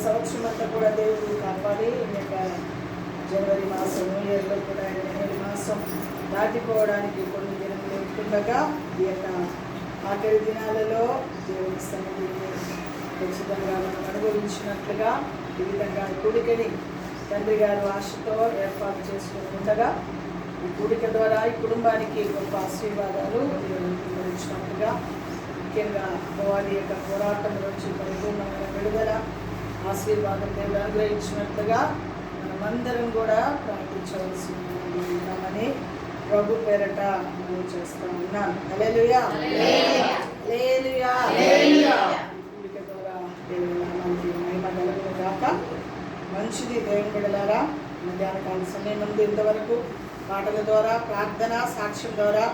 సంవత్సరం అంతా కూడా దేవుడు కాపాడి ఈ యొక్క జనవరి మాసం న్యూ ఇయర్లో కూడా జనవరి మాసం దాటిపోవడానికి కొన్ని దినములు ఉంటుండగా ఈ యొక్క ఆఖరి దినాలలో దేవుని సన్నిధిని ఖచ్చితంగా మనం అనుభవించినట్లుగా ఈ విధంగా కూడికని తండ్రి గారు ఆశతో ఏర్పాటు చేసుకుని ఉండగా ఈ కూడిక ద్వారా ఈ కుటుంబానికి గొప్ప ఆశీర్వాదాలు ఇచ్చినట్లుగా ముఖ్యంగా వారి యొక్క పోరాటం నుంచి పరిపూర్ణమైన విడుదల ఆశీర్వాదం దేవుడు అనుగ్రహించినట్లుగా మనమందరం కూడా ప్రార్థించవలసి ఉన్నామని ప్రభు పేరట మనం చేస్తూ ఉన్నాను. హల్లెలూయా హల్లెలూయా హల్లెలూయా. కూడిక ద్వారా దేవుని నామానికి మహిమ కలుగును గాక. మంచిది దేవుని బిడ్డలారా, మధ్యాహ్న కాల సమయం ముందు ఇంతవరకు పాటల ద్వారా ప్రార్థన సాక్ష్యం ద్వారా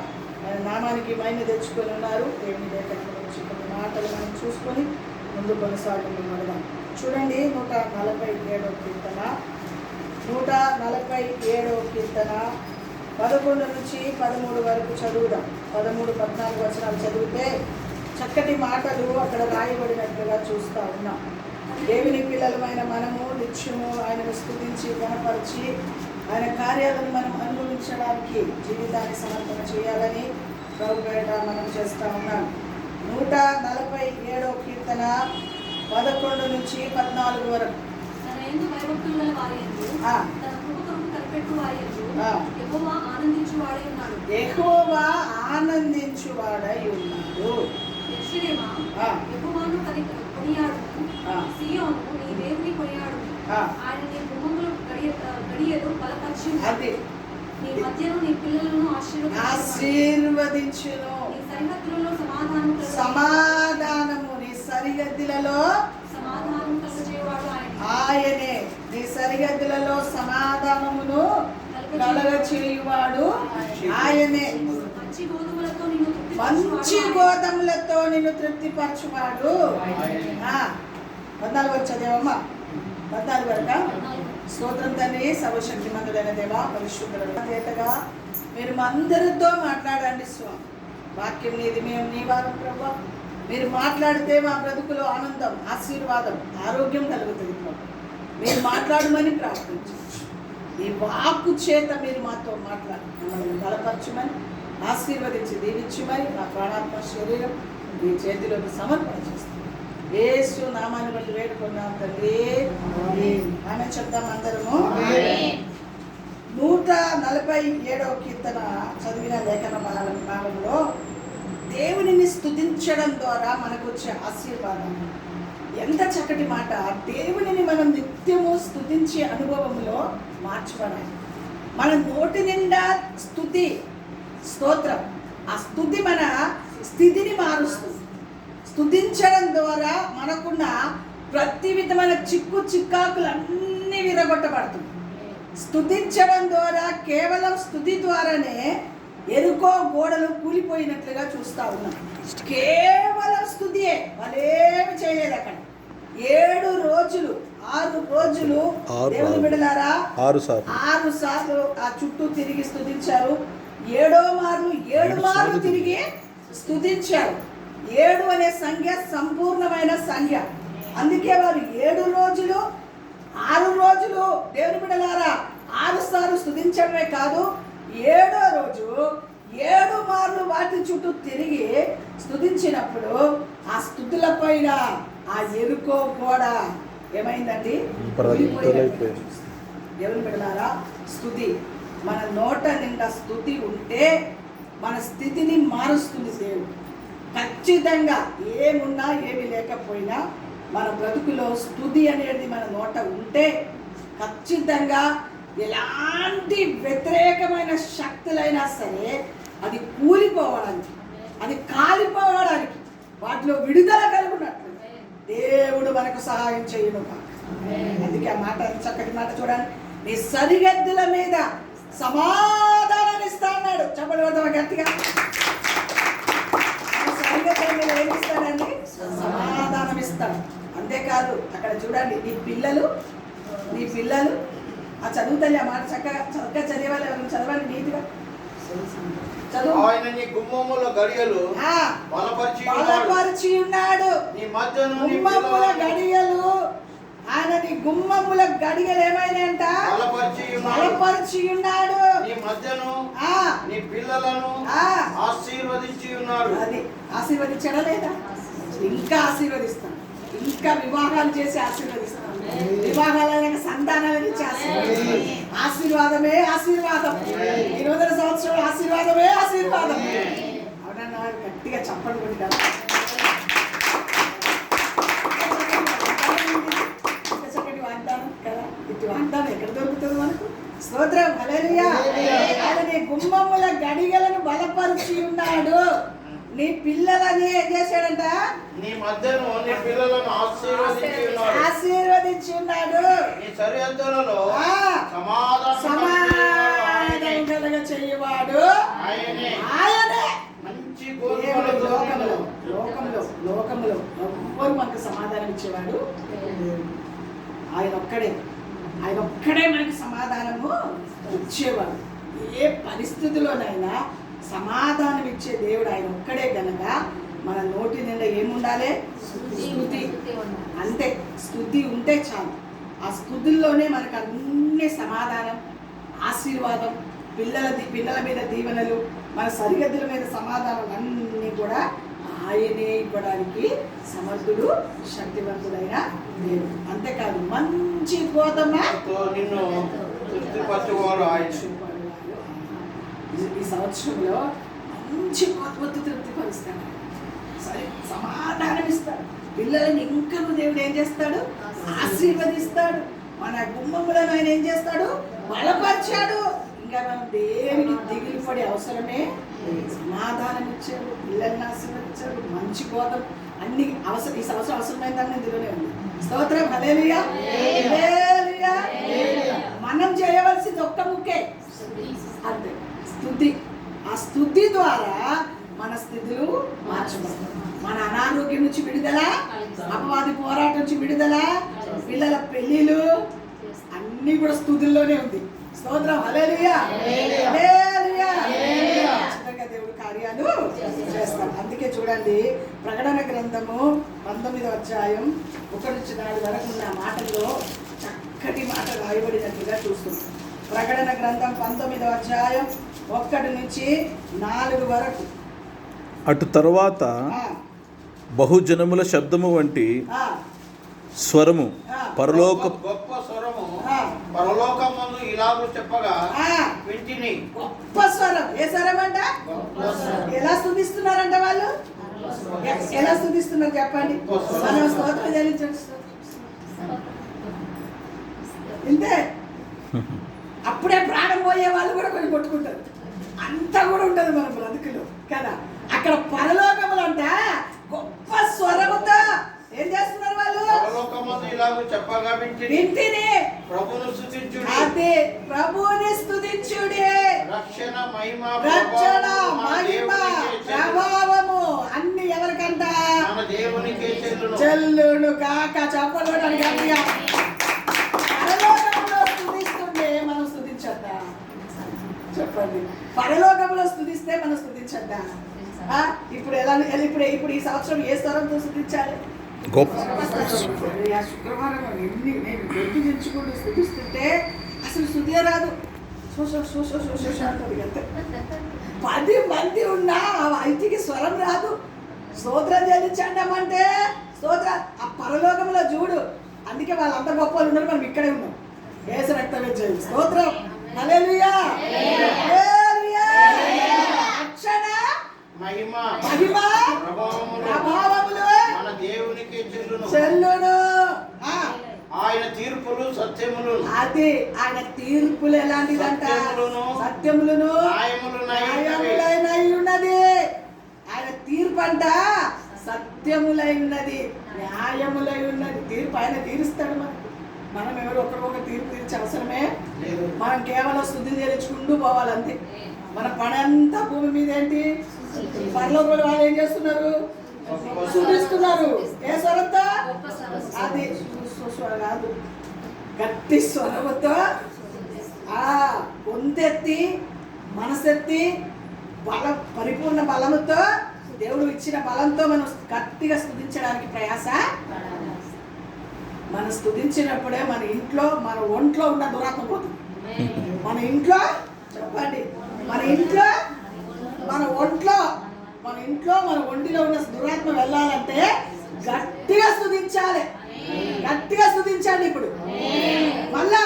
ఆయన నామానికి మహిమ తెచ్చుకొని ఉన్నారు. దేవుని లేఖనం నుంచి కొన్ని మాటలు మనం చూసుకొని ముందు కొనసాగుతున్నాం. చూడండి 147వ కీర్తన 147వ కీర్తన 11 నుంచి 13 వరకు చదువుదాం. 13, 14 వచనాలు చదివితే చక్కటి మాటలు అక్కడ రాయబడినట్లుగా చూస్తూ ఉన్నాం. దేవుని పిల్లలమైన మనము నిత్యము ఆయనను స్తుతించి గణపరిచి ఆయన కార్యాలను మనం అనుభవించడానికి జీవితాన్ని సమర్పణ చేయాలని ప్రభు పేరట మనం చేస్తూ ఉన్నాం. 147వ కీర్తన 11 నుంచి 14 వరకు. యెహోవా ఆనందించువాడై ఉన్నాడు. ఆశీర్వదించును. సమాధానము నీ సరిహద్దులలో ఆయనే. నీ సరిహద్దులలో సమాధానమును కలగచేయువాడు ఆయనే. మంచి గోధుమలతో నిన్ను తృప్తిపరచువాడు. 14 వచ్చేదేవమ్మా, 14 వరక. స్తోత్రం తండ్రి, సర్వశక్తి మంతుడైన దేవా, పరిశుద్ధుడుగా మీరు అందరితో మాట్లాడండి స్వామి. వాక్యం నీది, మేము నీ వారం ప్రభు. మీరు మాట్లాడితే మా బ్రతుకులో ఆనందం, ఆశీర్వాదం, ఆరోగ్యం కలుగుతుంది ప్రభు. మీరు మాట్లాడమని ప్రార్థించవచ్చు. ఈ వాక్కు చేత మీరు మాతో మాట్లాడి మమ్మల్ని బలపరచమని, ఆశీర్వదించి దీవించమని నా ప్రాణాత్మ శరీరం మీ చేతిలోకి సమర్పణ చేస్తాం. యేసు నామాన్ని బట్టి వేడుకున్నాం తండ్రి. ఆమె చెప్తాం అందరము. 147వ కీర్తన చదివిన లేఖన భాగంలో దేవునిని స్తుతించడం ద్వారా మనకు వచ్చే ఆశీర్వాదం ఎంత చక్కటి మాట. దేవునిని మనం నిత్యము స్తుతించే అనుభవంలో మార్చబడాలి. మన నోటి నిండా స్తుతి, స్తోత్రం. ఆ స్తుతి మన స్థితిని మారుస్తుంది. స్తుతించడం ద్వారా మనకున్న ప్రతి విధమైన చిక్కాకులన్నీ విరగొట్టబడుతుంది. స్తుతించడం ద్వారా, కేవలం స్తుతి ద్వారానే ఎరుకో గోడలు కూలిపోయినట్లుగా చూస్తూ ఉన్నాం. కేవలం స్తుతియే, వాళ్ళేమి చేయలేదు. అక్కడ 6 రోజులు దేవుని బిడ్డలారా 6 సార్లు ఆ చుట్టూ తిరిగి స్తుతించారు. 7 మార్లు తిరిగి స్తుతించారు. 7 అనే సంఖ్య సంపూర్ణమైన సంఖ్య. అందుకే వారు 7 రోజులు 6 రోజులు దేవుని బిడ్డలారా 6 సార్లు స్తుతించడమే కాదు, 7వ రోజు 7 మార్లు వాటి చుట్టూ తిరిగి స్తుతించినప్పుడు ఆ స్తుతుల పైన ఆ ఎరుకో గోడ ఏమైందండి? దేవుని బిడ్డలారా, స్తుతి మన నోట నిండా స్తుతి ఉంటే మన స్థితిని మారుస్తుంది దేవుడు. ఖచ్చితంగా ఏమున్నా ఏమి లేకపోయినా మన బ్రతుకులో స్తుతి అనేది మన నోట ఉంటే ఖచ్చితంగా ఎలాంటి వ్యతిరేకమైన శక్తులైనా సరే అది కూలిపోవడానికి, అది కాలిపోవడానికి, వాటిలో విడుదల కలుగునట్లు దేవుడు మనకు సహాయం చేయను. అందుకే ఆ మాట, చక్కటి మాట చూడండి. నీ సరిహద్దుల మీద సమాధానాన్ని ఇస్తా అన్నాడు. చెప్పండి కొడతామా గట్టిగా? సరిహద్దుల మీద ఏమి ఇస్తాడండి? సమాధానం ఇస్తాడు. అంతేకాదు అక్కడ చూడండి, నీ పిల్లలు ఆ చదువుతలే ఆ మాట చక్కగా చదివాలి. ఎవరైనా చదవండి నీట్గా చదువు. గడియలు బలపరిచి ఉన్నాడు. గుమ్మముల గడియలు గుమ్మముల గడియలు ఏమైనాయంట? బలపరిచి ఉన్నాడు. నీ మధ్యను నీ పిల్లలను ఆశీర్వదించి ఉన్నాడు. అది ఆశీర్వదించడా లేదా? ఇంకా ఆశీర్వదిస్తాను, ఇంకా వివాహాలు చేసి ఆశీర్వదిస్తాను, వివాహాలైన సంతానాలను ఇచ్చి ఆశీర్వదిస్తాను. ఆశీర్వాదమే ఆశీర్వాదం. ఈ రోజున సంవత్సరం ఆశీర్వాదమే ఆశీర్వాదం. అవునన్నా, గట్టిగా చప్పట్లు కొట్టారు. చక్కటి వాగ్దానం కదా, ఇటు వాగ్దానం ఎక్కడ దొరుకుతుంది మనకు? స్తోత్రం, హల్లెలూయా. ఆయన నీ గుమ్మముల గడియలను బలపరిచి ఉన్నాడు. నీ పిల్లలని ఏం చేశాడంట? నీ మధ్యను నీ పిల్లలను ఆశీర్వదించి ఉన్నాడు. నీ సరిహద్దులలో సమాధానం కలగ చేయవాడు ఆయనే. మంచి లోకంలో ఎవ్వరు మనకు సమాధానం ఇచ్చేవాడు ఆయన ఒక్కడే. మనకు సమాధానము ఇచ్చేవాడు. ఏ పరిస్థితిలోనైనా సమాధానం ఇచ్చే దేవుడు ఆయన ఒక్కడే గనక మన నోటి నిండా ఏముండాలి? స్తుతి. అంతే, స్తుతి ఉంటే చాలు. ఆ స్తుతుల్లోనే మనకు అన్ని సమాధానం, ఆశీర్వాదం, పిల్లల మీద దీవెనలు, మన సరిహద్దుల మీద సమాధానం అన్నీ కూడా ఆయనే ఇవ్వడానికి సమర్థుడు, శక్తివంతుడైన దేవుడు. అంతేకాదు మంచి గోధుమ నిన్ను తృప్తిపరచువాడు ఆయన. ఈ సంవత్సరంలో మంచి గోధుమతో తృప్తిపరుస్తాడు, సరే సమాధానం ఇస్తాడు. పిల్లలని ఇంకా దేవుడు ఏం చేస్తాడు? ఆశీర్వదిస్తాడు. మన గుమ్మములను ఆయన ఏం చేస్తాడు? బలపరిచాడు. ఇంకా మనం దేనికి దిగులు పడే అవసరమే. సమాధానం ఇచ్చాడు, పిల్లల్ని ఆశీర్వదించాడు, మంచి గోధుమ అన్ని అవసరం. ఈ సంవత్సరం అవసరమైందని ఇందులోనే ఉంది. స్తోత్రం, హల్లెలూయా. మనం చేయవలసింది ఒక్క ముక్కే, అంతే, స్తుతి. ఆ స్తుతి ద్వారా మన స్థితులు మార్చబడతాయి. మన అనారోగ్యం నుంచి విడుదల, అపవాది పోరాటం నుంచి విడుదల, పిల్లల పెళ్లిలు అన్ని కూడా స్తుతుల్లోనే ఉంది. స్తోత్రం, హల్లెలూయా. దేవుడు కార్యాలు చేస్తాం. అందుకే చూడండి, ప్రకటన గ్రంథము 19వ అధ్యాయం 1-4 వరకు ఉన్న మాటల్లో చక్కటి మాట రాయబడినట్లుగా చూస్తున్నాం. ప్రకటన గ్రంథం 19వ అధ్యాయం 1-4 వరకు. అటు తరువాత బహుజనముల శబ్దము వంటి స్వరము గొప్ప స్వరము పరలోకమందు ఇలాగూ చెప్పగా వింటిని. గొప్ప స్వరం. ఏ స్వరం అంట? ఎలా స్తుతిస్తున్నారంట వాళ్ళు? ఎలా స్తుతిస్తున్నారు చెప్పండి? మనం స్తోత్రం చెల్లించండి. ఇంతే. అప్పుడే ప్రాణం పోయే వాళ్ళు కూడా కొన్ని కొట్టుకుంటారు. అంతా కూడా ఉంటుంది మన బ్రతుకులు కదా. అక్కడ పరలోకములు అంట గొప్ప స్వరముతో ఏం చేస్తున్నారు వాళ్ళు? వింటిని అదే ప్రభువుని స్తుతించుడి. రక్షణ, మహిమ, ప్రభావము అన్ని ఎవరికంట? చెల్లును కాక చెప్పడానికి గట్టిగా. పరలోకంలో స్తుతిస్తుంటే మనం స్తుతించద్దా? చెప్పండి. పరలోకంలో స్తుతిస్తే మనం స్తుతించద్దా? ఇప్పుడు ఎలా? ఇప్పుడు ఈ సంవత్సరం ఏ స్వరంతో స్తుతించాలి? శుక్రవారం నేను గొంతు తెచ్చుకుంటూ స్తుతిస్తుంటే అసలు స్తుతియే రాదు. 10 మంది ఉన్నా ఆ వ్యక్తికి స్వరం రాదు. స్తోత్రం చెల్లించండి స్తోత్ర ఆ పరలోకంలో చూడు. అందుకే వాళ్ళంత గొప్ప వాళ్ళు ఉన్నారు, మనం ఇక్కడే ఉన్నాం. యేసు రక్తమే చేయాలి. స్తోత్రం, హల్లెలూయా. రక్షణ, మహిమ, ప్రభావములు మన దేవునికి చెల్లును. ఆయన తీర్పులు సత్యములు. అది ఆయన తీర్పులు ఎలాంటిదంట? సత్యములను న్యాయములైన ఉన్నది. ఆయన తీర్పు అంట సత్యములై ఉన్నది, న్యాయములై ఉన్నది. తీర్పు ఆయన తీరుస్తాడు. మనం ఎవరు ఒకరికొక తీర్పు తీర్చే అవసరమే. మనం కేవలం స్తుతి తెచ్చుకుంటూ పోవాలంతే. మన పని అంతా భూమి మీద ఏంటి? పరలోకంలో వాళ్ళు ఏం చేస్తున్నారు? స్తుతిస్తున్నారు. ఏ స్వరంతో? అది కాదు, గట్టి స్వరముతో గొంతెత్తి మనసెత్తి పరిపూర్ణ బలముతో, దేవుడు ఇచ్చిన బలంతో మనం గట్టిగా స్తుతించడానికి ప్రయాస. మనం స్తుతించినప్పుడే మన ఇంట్లో మన ఒంట్లో ఉన్న దురాత్మ పోతుంది. మన ఇంట్లో చెప్పండి, మన ఇంట్లో మన ఒంట్లో మన ఒంటిలో ఉన్న దురాత్మ వెళ్ళాలంటే గట్టిగా స్తుతించాలి. గట్టిగా స్తుతించండి. ఇప్పుడు మళ్ళా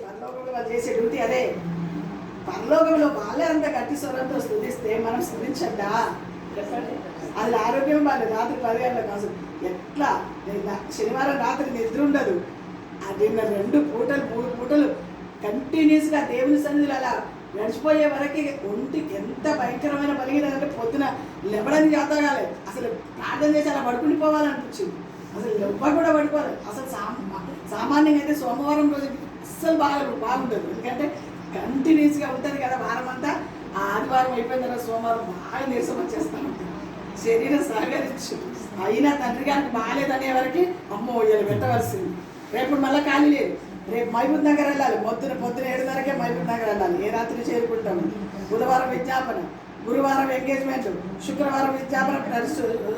పరలోకంలో వాళ్ళు చేసే డ్యూటీ అదే. పరలోకంలో వాళ్ళే అంత గట్టి స్వరంతో స్తుతిస్తే మనం స్తుతించండా చెప్పండి. అది ఆరోగ్యం వాళ్ళు రాత్రి 10 గంటలకు కాదు. ఎట్లా శనివారం రాత్రి నిద్ర ఉండదు. అది 2 పూటలు 3 పూటలు కంటిన్యూస్గా దేవుని సన్నిధిలో అలా నడిచిపోయే వరకు ఒంటికి ఎంత భయంకరమైన బలిగినంటే పొద్దున లేవడానికి చేత కాలేదు. అసలు ప్రార్థన చేసి అలా పడుకునిపోవాలనిపించింది. అసలు ఎవ్వరు కూడా పడుకోవాలి. అసలు సామాన్యంగా అయితే సోమవారం రోజు అస్సలు బాగుంటుంది. ఎందుకంటే కంటిన్యూస్గా ఉంటుంది కదా వారం అంతా. ఆ ఆదివారం అయిపోయిన తర్వాత సోమవారం బాగా నీరసం వచ్చేస్తాను. శరీరం సహకరించు. అయినా తండ్రి గారికి బాగాలేదనే వరకు అమ్మో ఇలా పెట్టవలసింది. రేపు మళ్ళీ ఖాళీ లేదు. రేపు మహబూబ్ నగర్ వెళ్ళాలి. పొద్దున 7:30కే మహబూబ్ నగర్ వెళ్ళాలి. ఏ రాత్రి చేరుకుంటాము. బుధవారం విజ్ఞాపన, గురువారం ఎంగేజ్మెంట్, శుక్రవారం విజ్ఞాపన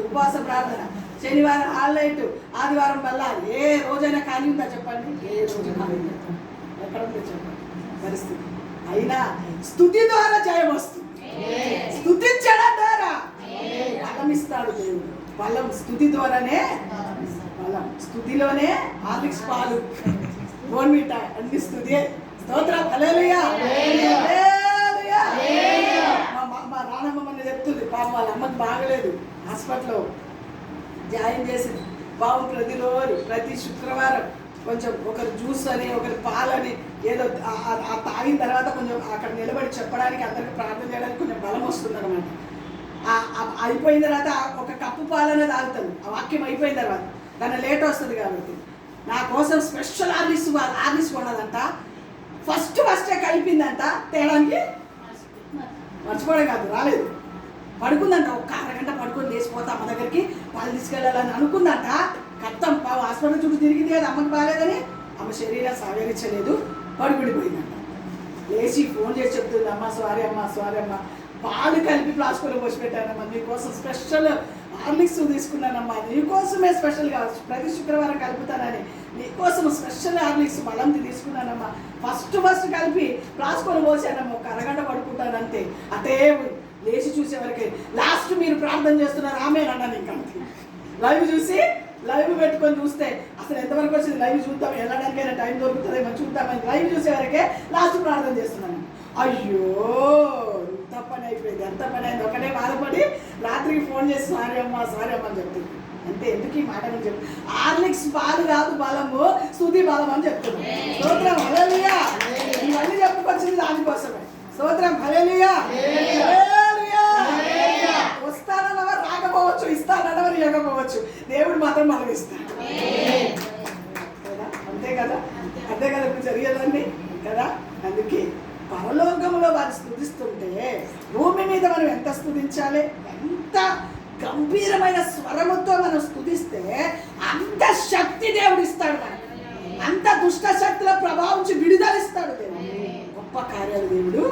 ఉపవాస ప్రార్థన, శనివారం హాల్నైట్, ఆదివారం వెళ్ళాలి. ఏ రోజైనా ఖాళీ ఉందా చెప్పండి? ఏ రోజు ఖాళీ ఉందా? ఎక్కడ ఉందో చెప్పండి పరిస్థితి. అయినా స్తుతి ద్వారా జయం వస్తుంది. స్తుతించడం ద్వారా బలం ఇస్తాడు దేవుడు. బలం స్తుతి ద్వారానే బలం. స్తుతిలోనే హార్లిక్స్ పాలు బోన్మిట అన్ని స్తుతి. స్తోత్రం. హల్లెలూయా. మా నాన్నమ్మ మన చెప్తుంది, పాప వాళ్ళ అమ్మకి బాగలేదు, హాస్పిటల్లో జాయిన్ చేసింది. బాబు ప్రతి శుక్రవారం కొంచెం ఒకరు జ్యూస్ అని ఒకరి పాలని ఏదో తాగిన తర్వాత కొంచెం అక్కడ నిలబడి చెప్పడానికి అందరికి ప్రార్థన చేయడానికి కొంచెం బలం వస్తుంది అనమాట. అయిపోయిన తర్వాత ఒక కప్పు పాలనే తాగుతాను. ఆ వాక్యం అయిపోయిన తర్వాత దాని లేట్ వస్తుంది కాబట్టి నా కోసం స్పెషల్ ఆర్లిస్ కొన్నదంట. ఫస్టే కలిపిందంట. తేడానికి మర్చిపోవడం కాదు, రాలేదు. పడుకుందంట. ఒక అరగంట పడుకొని లేచిపోతా అమ్మ దగ్గరికి పాలు తీసుకెళ్ళాలని అనుకుందంట. కత్తం హాస్పిటల్ చుట్టూ తిరిగింది కదా, అమ్మకి బాగాలేదని. అమ్మ శరీరం సహకరించలేదు, పడిపోయిందంట. లేచి ఫోన్ చేసి చెప్తుంది, అమ్మ సారీ అమ్మ, పాలు కలిపి ప్లాస్కోలో పోసి పెట్టానమ్మా, నీకోసం స్పెషల్ హార్లిక్స్ తీసుకున్నానమ్మా, నీకోసమే స్పెషల్గా ప్రతి శుక్రవారం కలుపుతానని నీకోసం స్పెషల్ హార్లిక్స్ బలంతి తీసుకున్నానమ్మా. ఫస్ట్ కలిపి ప్లాస్కోలో పోసానమ్మా, ఒక అరగంట పడుకుంటానంతే. అదే లేచి చూసేవరకే లాస్ట్ మీరు ప్రార్థన చేస్తున్నారు ఆమె అన్నాను. ఇంకా లైవ్ పెట్టుకొని చూస్తే అసలు ఎంతవరకు వచ్చింది, లైవ్ చూద్దాం, వెళ్ళడానికైనా టైం దొరుకుతుందేమో చూద్దామని లైవ్ చూసేవరకే లాస్ట్ ప్రార్థన చేస్తున్నాను. అయ్యో ఎంత పని అయిపోయింది, ఎంత పని అయింది. ఒకటే బాధపడి రాత్రికి ఫోన్ చేసి సారీ అమ్మ అని చెప్తుంది. అంటే ఎందుకు ఈ మాట అని చెప్పి హార్లిక్స్ పాలు కాదు బలము, స్తుతి బలం అని చెప్తున్నాను. స్తోత్రం. హల్లెలూయా. ఇవన్నీ చెప్పుకొచ్చింది దానికోసమే. స్తోత్రం. హల్లెలూయా. వస్తానన్నవారు రాకపోవచ్చు, ఇస్తానన్నవారు ఇవ్వకపోవచ్చు, దేవుడు మాత్రం మనం ఇస్తాడు కదా. అంతే కదా ఇప్పుడు జరిగేదండి కదా. అందుకే పరలోకంలో వారు స్తుతిస్తుంటే భూమి మీద మనం ఎంత స్తుతించాలి, ఎంత గంభీరమైన స్వరముతో మనం స్తుతిస్తే అంత శక్తి దేవుడు ఇస్తాడు మనకి. అంత దుష్ట శక్తుల ప్రభావం నుంచి విడుదలిస్తాడు దేవుడు. గొప్ప కార్యాలు దేవుడు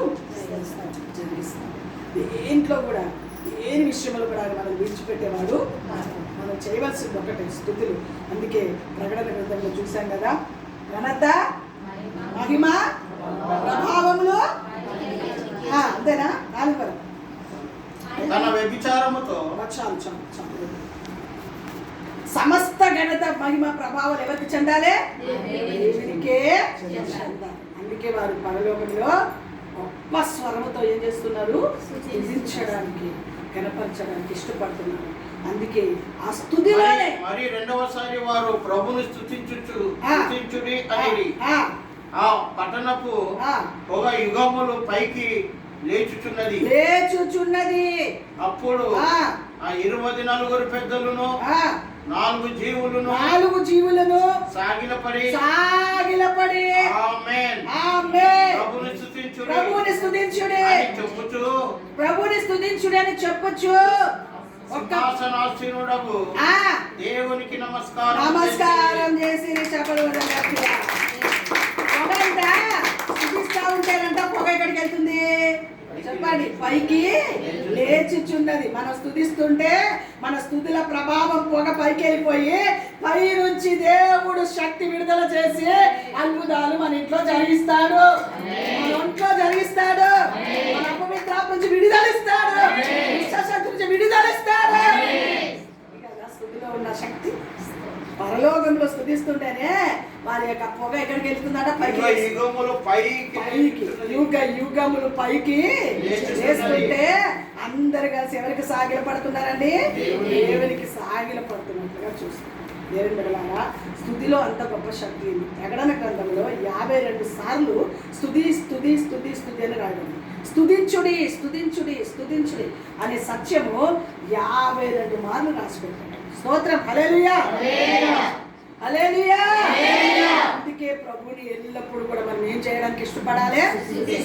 జరిగిస్తాడు. దేంట్లో కూడా దేని విషయంలో కూడా మనం విడిచిపెట్టేవాడు. మనం చేయవలసింది ఒకటే స్తుతులు. అందుకే ప్రకటన గ్రంథంలో చూసాం కదా, ఘనత మహిమ ప్రభావములు అంతేనా 4 వరకు తన వ్యభిచారముతో సమస్త ఘనత మహిమ ప్రభావాలు ఎవరికి చెందాలి? దేవునికే చెందాలి. అందుకే వారు పరలోకంలో గొప్ప స్వరముతో ఏం చేస్తున్నారు? స్తుతించడానికి, కనపరచడానికి ఇష్టపడుతున్నారు. అందుకే ఆ స్తుతిలోనే మరి రెండవసారి వారు ప్రభుని స్తుతించుడి అని ఆ పట్టణపు ఒక యుగములు పైకి లేచుచున్నది. అప్పుడు ఆ 24 పెద్దలను 4 జీవులను సాగిలపడి ఆమేన్ ప్రభుని స్తుతించుడి అని చెప్పుచు సింహాసనాసీనుడగు దేవునికి నమస్కారం చేసి చెప్పలు స్తుతిస్తా ఉంటారంట. పొగ ఎక్కడికి వెళ్తుంది? చెప్పండి, పైకి లేచిచున్నది. మనం స్తుతిస్తుంటే మన స్తుతుల ప్రభావం పొగ పైకి వెళ్ళిపోయి పై నుంచి దేవుడు శక్తి విడుదల చేసి అద్భుతాలు మన ఇంట్లో జరిగిస్తాడు, మన ఒంట్లో జరిగిస్తాడు, మన అపవిత్రాత్మ నుంచి విడుదలిస్తాడు, విశ్వశక్తి నుంచి విడుదలిస్తాడు. స్తుతిలో ఉన్న శక్తి పరలోకంలో స్తుతిస్తుంటేనే వారి యొక్క పొగ ఎక్కడికి వెళ్తుందట? పైకి. యుగ యుగములు పైకి లేస్తుంటే అందరు కలిసి ఎవరికి సాగిల పడుతున్నారండి? దేవునికి సాగిల పడుతున్నట్లుగా చూస్తారు. దేవుని బిడ్డలారా, స్తుతిలో అంత గొప్ప శక్తి ఉంది. ప్రకటన గ్రంథంలో 52 సార్లు స్తుతి స్తుతి స్తుతి స్తుతి అని రాయబడింది. స్తుతించుడి స్తుతించుడి స్తుతించుడి అనే సత్యము 52 మార్లు రాసి పెట్టాడు. స్తోత్రం, హల్లెలూయా హల్లెలూయా. అందుకే ప్రభుని ఎల్లప్పుడూ కూడా మనం ఏం చేయడానికి ఇష్టపడాలి?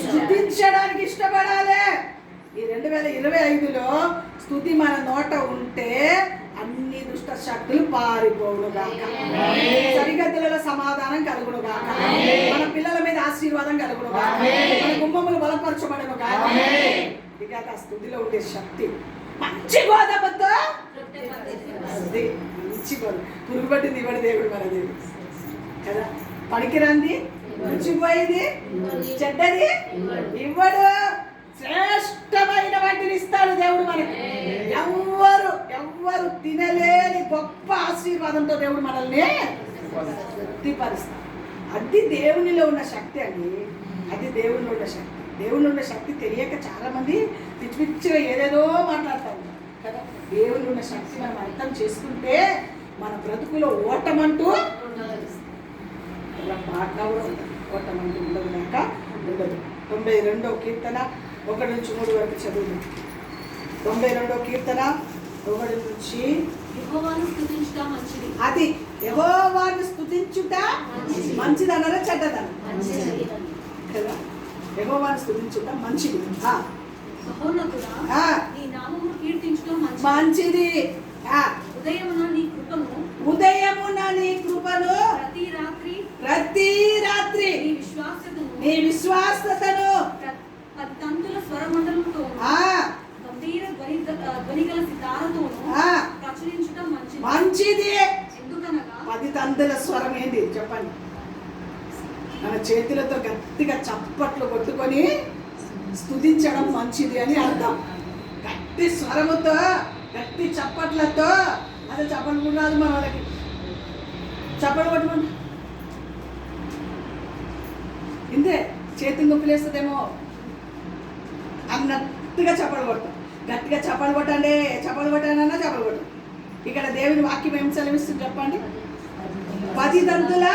స్తుతించడానికి ఇష్టపడాలి. ఈ 2025లో స్తుతి మన నోట ఉంటే అన్ని దుష్ట శక్తులు పారిపోవును గాక, సరిహద్దులలో సమాధానం కలుగును గాక, మన పిల్లల మీద ఆశీర్వాదం కలుగును గాక, మన గుమ్మములు బలపరచబడను గాక. ఇక ఆ స్తుతిలో ఉండే శక్తి మంచి గోధుమతో మంచి గోధుమ పురుగు పట్టింది ఇవ్వడు దేవుడు, మన దేవుడు కదా. పనికిరంది రుచిపోయింది చెడ్డది ఇవ్వడు, శ్రేష్టమైన వాటిని ఇస్తాడు దేవుడు మనకి. ఎవ్వరు తినలేని గొప్ప ఆశీర్వాదంతో దేవుడు మనల్ని తృప్తిపరుస్తాడు. అది దేవునిలో ఉన్న శక్తి అండి, అది దేవునిలో ఉన్న శక్తి. దేవునిలో ఉన్న శక్తి తెలియక చాలా మంది పిచ్చి పిచ్చిగా ఏదేదో మాట్లాడుతూ ఉంటారు కదా. దేవునిలో ఉన్న శక్తి మనం అర్థం చేసుకుంటే మన బ్రతుకులో ఓటమంటూ బాగా ఓటమంటూ ఉండదు కాక ఉండదు. 92వ కీర్తన 1 నుంచి 3 వరకు చదువు. 92వ కీర్తన 1 నుంచి. అది యెహోవాను స్తుతించుట మంచిదనరా చెడ్డదన? కదా, యెహోవాను స్తుతించుట మంచిది, మంచిది. ఉదయమున నీ కృపను ప్రతి రాత్రి నీ విశ్వాసతను మంచిది. 10 తంతుల స్వరం ఏంటి చెప్పండి? మన చేతులతో గట్టిగా చప్పట్లు కొట్టుకొని స్తుతించడం మంచిది అని అర్థం. గట్టి స్వరముతో గట్టి చప్పట్లతో, అదే చప్పట్లు కూడా రాదు మన వాళ్ళకి. చప్పట్లు కొట్టుకుంటా ఇంతే, చేతులు నొప్పి లేస్తుందేమో అన్నట్టుగా చప్పలు కొడతాం. గట్టిగా చప్పలు కొట్టండి, చప్పలు కొట్టానన్నా చప్పలు కొట్టండి. ఇక్కడ దేవుని వాక్యం ఏం సెలవిస్తుంది చెప్పండి? 10 తంతుల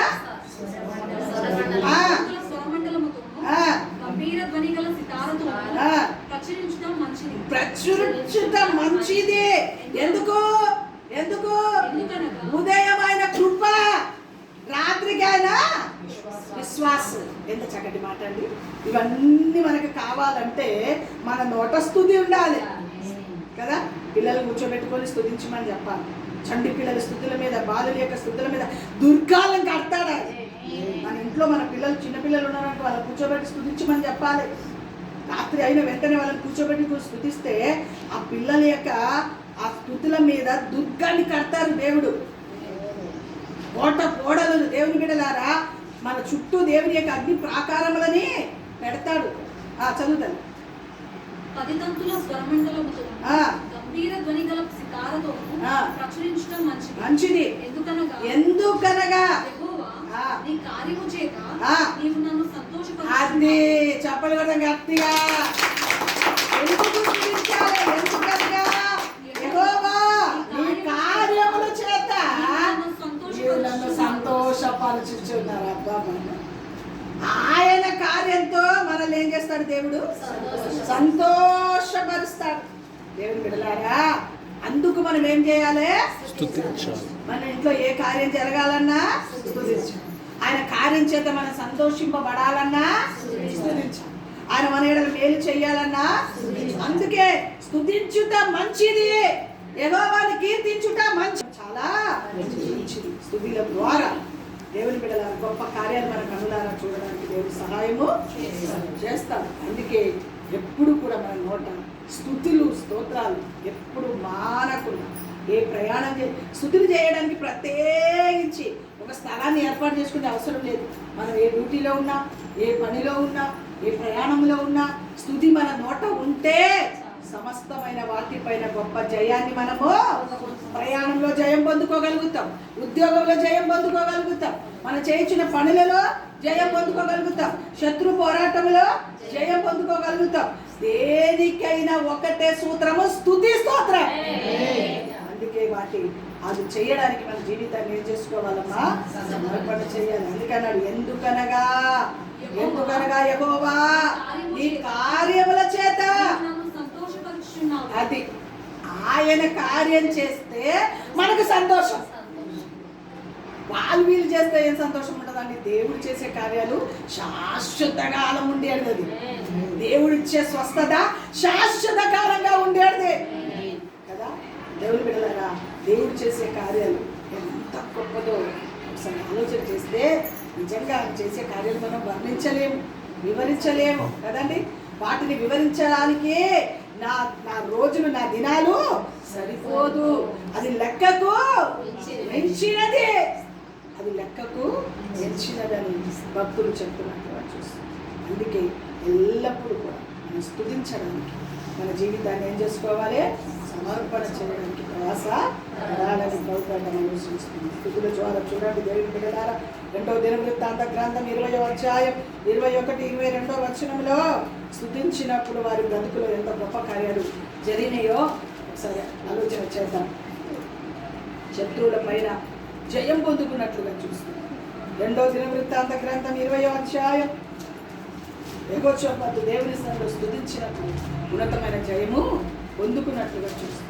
ప్రచురించుట మంచిది. ఎందుకు? ఉదయమైన కృప, రాత్రికైనా విశ్వాసం. ఎంత చక్కటి మాట అండి. ఇవన్నీ మనకు కావాలంటే మన నోట స్తుతి ఉండాలి కదా. పిల్లలు కూర్చోబెట్టుకొని స్తుతించమని చెప్పాలి. చండి పిల్లల స్థుతుల మీద, బాలుల యొక్క స్థుతుల మీద దుర్గాలను కడతాడు. మన ఇంట్లో మన పిల్లలు చిన్నపిల్లలు ఉన్నారంటే వాళ్ళని కూర్చోబెట్టి స్తుతించమని చెప్పాలి. రాత్రి అయిన వెంటనే వాళ్ళని కూర్చోబెట్టి స్తుతిస్తే ఆ పిల్లల యొక్క ఆ స్థుతుల మీద దుర్గాన్ని కడతారు దేవుడు. ఓడలను దేవుని బిడ్డలారా, మన చుట్టూ దేవుని యొక్క అగ్ని ప్రాకారములని పెడతాడు. చదువుతాను. 10 తంతుల స్వరమండలముతో గంభీర ధ్వని గల సితారతో ప్రచురించడం మంచిది. ఎందుకనగా యెహోవా నీ కార్యము చేత నీవు నన్ను సంతోషపరచు. అది చెప్పలు కూడా గట్టిగా ఎందుకు స్తుతించాలి? ఎందుకనగా యెహోవా నీ కార్యముల చేత నన్ను సంతోషపరచుచున్నారు. అబ్బా, ఆయన కార్యంతో మనల్ని ఏం చేస్తాడు దేవుడు? సంతోషపరుస్తాడు. దేవుని బిడ్డలారా, అందుకు మనం ఏం చేయాలి? స్తుతించాలి. మన ఇంట్లో ఏ కార్యం జరగాలన్నా స్తుతించాలి. ఆయన కార్యం చేత మనం సంతోషింపబడాలన్నా స్తుతించాలి. ఆయన మన ఎడల మేలు చేయాలన్నా. అందుకే స్తుతించుట మంచిది, యెహోవాను కీర్తించుట మంచిది, చాలా మంచిది. స్తుతుల ద్వారా దేవుని బిడ్డల గొప్ప కార్యాలు మన కన్నులారా చూడడానికి దేవుడు సహాయము చేస్తాడు. అందుకే ఎప్పుడు కూడా మన నోట స్తుతులు స్తోత్రాలు ఎప్పుడు మానకుండా ఏ ప్రయాణం స్తుతులు చేయడానికి ప్రత్యేకించి ఒక స్థలాన్ని ఏర్పాటు చేసుకునే అవసరం లేదు. మనం ఏ డ్యూటీలో ఉన్నా, ఏ పనిలో ఉన్నా, ఏ ప్రయాణంలో ఉన్నా స్తుతి మన నోట ఉంటే సమస్తమైన వాటిపైన గొప్ప జయాన్ని మనము ప్రయాణంలో జయం పొందుకోగలుగుతాం, ఉద్యోగంలో జయం పొందుకోగలుగుతాం, మన చేయించిన పనులలో జయం పొందుకోగలుగుతాం, శత్రు పోరాటంలో జయం పొందుకోగలుగుతాం. దేనికైనా ఒకటే సూత్రము, స్తుతి స్తోత్రం. అందుకే అది చేయడానికి మన జీవితాన్ని ఏం చేసుకోవాలమ్మా? సమర్పణ చేయాలి. అందుకన్నాడు, ఎందుకనగా యెహోవా నీ కార్యముల చేత, అది ఆయన కార్యం చేస్తే మనకు సంతోషం. వీళ్ళు చేస్తే ఏం సంతోషం ఉంటుందండి? దేవుడు చేసే కార్యాలు శాశ్వత కాలం ఉండేది. అది దేవుడు ఇచ్చే స్వస్థత శాశ్వత కాలంగా ఉండేది కదా. దేవుడు బిడ్డలారా, దేవుడు చేసే కార్యాలు ఎంత గొప్పదో ఒకసారి ఆలోచన చేస్తే నిజంగా చేసే కార్యాలు మనం వర్ణించలేము, వివరించలేము కదండి. వాటిని వివరించడానికి నా రోజులు, నా దినాలు సరిపోదు. అది లెక్కకు మించినది, అది లెక్కకు మించినదని భక్తులు చెప్తున్నట్టుగా చూస్తాం. అందుకే ఎల్లప్పుడూ కూడా మనం స్తుతించడానికి మన జీవితాన్ని ఏం చేసుకోవాలి? సమర్పణ చేయడానికి ప్రయాస పడాలని ప్రభుత్వం ఆలోచిస్తుంది. స్థుతుల జ్వాల చూడండి దేవుని బిడ్డలారా, 2వ దినవృత్తాంత గ్రంథం 20వ అధ్యాయం 21, 22వ వచనంలో స్తుతించినప్పుడు వారి బ్రతుకులో ఎంత గొప్ప కార్యాలు జరిగినాయో ఒకసారి ఆలోచన చేద్దాం. శత్రువుల పైన జయం పొందుకున్నట్లుగా చూస్తాం. 2వ దినవృత్తాంత గ్రంథం 20వ అధ్యాయం యెహోషాపాతు దేవుని సన్నిధిలో స్తుతించినప్పుడు ఉన్నతమైన జయము పొందుకున్నట్లుగా చూస్తాం.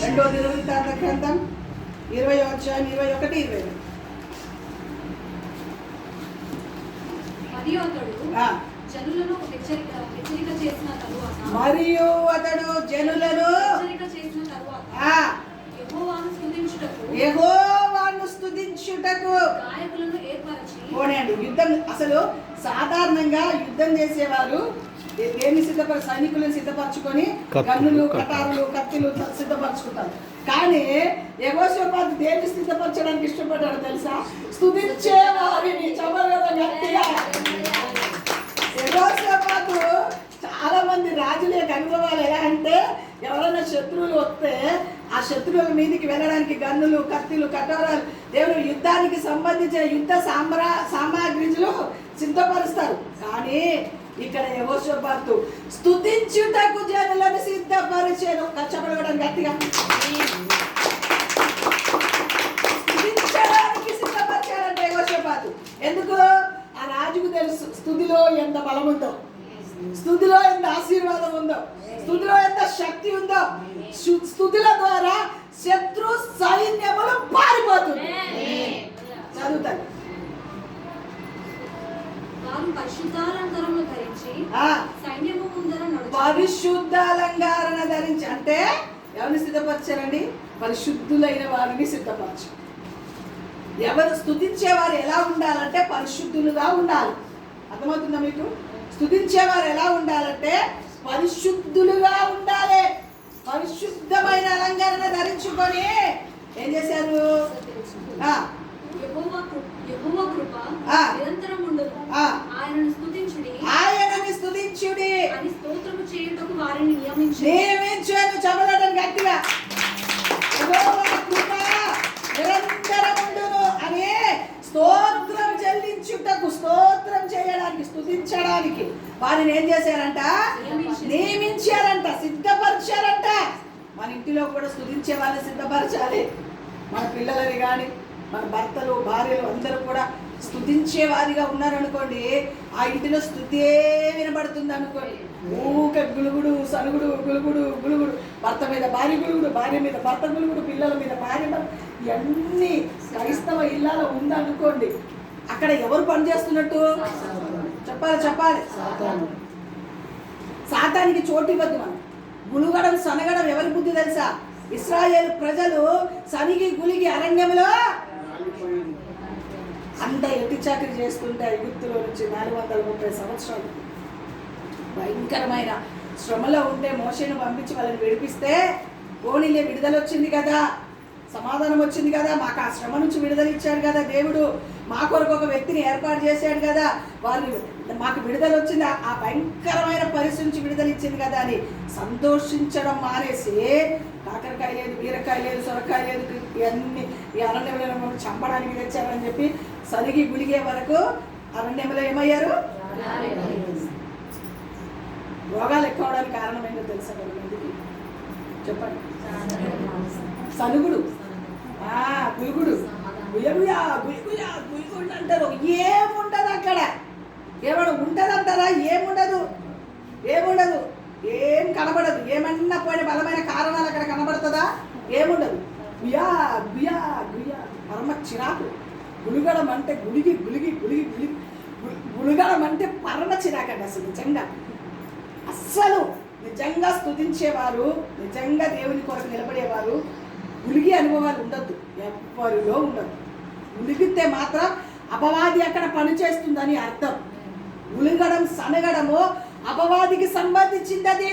2వ దినవృత్తాంత గ్రంథం 20వ అధ్యాయం 21, 22. మరియు అతడు జనులను హెచ్చరిక చేసిన తరువాత యెహోవాను స్తుతించుటకు గాయకులను ఏర్పరచి పోనీయండి. యుద్ధం అసలు సాధారణంగా యుద్ధం చేసేవారు దేన్ని సైనికులను సిద్ధపరచుకొని గన్నులు, కటారులు, కత్తులు సిద్ధపరచుకుంటారు. కానీ యెహోషాపాతు దేన్ని సిద్ధపరచడానికి ఇష్టపడ్డాడు తెలుసా? స్తుతించే వారిని. గట్టిగా యెహోషాపాతు చాలా మంది రాజుల యొక్క అనుభవాలు ఎలా అంటే, ఎవరైనా శత్రువులు వస్తే ఆ శత్రువుల మీదకి వెళ్ళడానికి గన్నులు, కత్తులు, కటారాలు, దేవుడు యుద్ధానికి సంబంధించిన యుద్ధ సామాగ్రిలు సిద్ధపరుస్తారు. కానీ ఇక్కడ యెహోషాపాతు స్తుతించుటకు జనులను సిద్ధపరిచేను. కష్టపడడం గట్టిగా స్తుతించడానికి సిద్ధపరిచాడంటే యెహోషాపాతు. ఎందుకు? ఆ రాజుకు తెలుసు స్తుతిలో ఎంత బలం ఉందో, స్తుతిలో ఎంత ఆశీర్వాదం ఉందో, స్తుతిలో ఎంత శక్తి ఉందో. స్తుతుల ద్వారా శత్రు సైన్యములు పారిపోతుంది. చదువుతాను. పరిశుద్ధ అలంకారణ ధరించి అంటే ఎవరిని సిద్ధపరచారండి? పరిశుద్ధులైన వారిని సిద్ధపరచారు. ఎవరు స్తుతించేవారు ఎలా ఉండాలంటే పరిశుద్ధులుగా ఉండాలి. అర్థమవుతుందా మీకు? స్తుతించేవారు ఎలా ఉండాలంటే పరిశుద్ధులుగా ఉండాలి. పరిశుద్ధమైన అలంకరణ ధరించుకొని ఏం చేశారు? ఆయనని స్తుతించుడి అని స్తోత్రము చేయుటకు వారిని నియమించాను. చదవడం గట్టిగా యెహోవా కృప నిరంతరముండును అని స్తోత్రం చెల్లించుటకు, స్తోత్రం చేయడానికి, స్తుతించడానికి వారిని ఏం చేశారంట? నియమించారంట, సిద్ధపరిచారంట. మన ఇంటిలో కూడా స్తుతించే వాళ్ళని సిద్ధపరచాలి. మన పిల్లలని కానీ మన భర్తలు, భార్యలు అందరూ కూడా స్తుతించే వారిగా ఉన్నారనుకోండి, ఆ ఇంటిలో స్తుతే వినబడుతుంది అనుకోండి. ఊక గులుగుడు, సనుగుడు, గులుగుడు, భర్త మీద భార్య గులుగుడు, భార్య మీద భర్త గులుగుడు, పిల్లల మీద భార్య, ఇవన్నీ క్రైస్తవ ఇళ్ళలో ఉందనుకోండి, అక్కడ ఎవరు పనిచేస్తున్నట్టు? చెప్పాలి. సాతానికి చోటు ఇవ్వద్దు. మనం గులుగడం, సనగడం ఎవరి బుద్ధి తెలుసా? ఇశ్రాయేలు ప్రజలు సనిగి గులిగి అరణ్యంలో అంత ఎట్టి చాకరీ చేస్తుంటే ఐగుప్తులో నుంచి 430 సంవత్సరాలు భయంకరమైన శ్రమలో ఉంటే మోషేను పంపించి వాళ్ళని విడిపిస్తే పోనీలే విడుదల వచ్చింది కదా, సమాధానం వచ్చింది కదా, మాకు ఆ శ్రమ నుంచి విడుదల ఇచ్చాడు కదా దేవుడు, మా కొరకు ఒక వ్యక్తిని ఏర్పాటు చేశాడు కదా, వారిని మాకు విడుదల వచ్చింది, ఆ భయంకరమైన పరిస్థితి నుంచి విడుదల ఇచ్చింది కదా అని సంతోషించడం మానేసి కాకరకాయ లేదు, బీరకాయ లేదు, సొరకాయ లేదు, ఇవన్నీ ఈ అరణ్యంలో చంపడానికి తెచ్చారని చెప్పి సరిగి గులిగే వరకు అరణ్యంలో ఏమయ్యారు? రోగాలు ఎక్కువ అవడానికి కారణం ఏంటో తెలుసా కొంతమందికి? చెప్పండి. సనుగుడు, గురుగుడు, గుయగుయా గుయగుయా గుయగుడు అంటారు. ఏముండదు అక్కడ, ఏమన్నా ఉంటుందంటారా? ఏముండదు, ఏముండదు, ఏం కనబడదు. ఏమన్నా పోయిన బలమైన కారణాలు అక్కడ కనబడుతుందా? ఏముండదు. గుయా గుయా గుయా పరమ చిరాకు. గులుగడం అంటే గులిగి గులిగి గులిగి గులిగి గులుగడం అంటే పరమ చిరాకండి. అసలు నిజంగా అస్సలు నిజంగా స్తుతించేవారు, నిజంగా దేవుని కొరకు నిలబడేవారు గులిగి అనుభవాలు ఉండద్దు, ఎవరిలో ఉండదు. గులిగితే మాత్రం అపవాది అక్కడ పనిచేస్తుందని అర్థం. గులిగడం సనగడము అపవాదికి సంబంధించింది.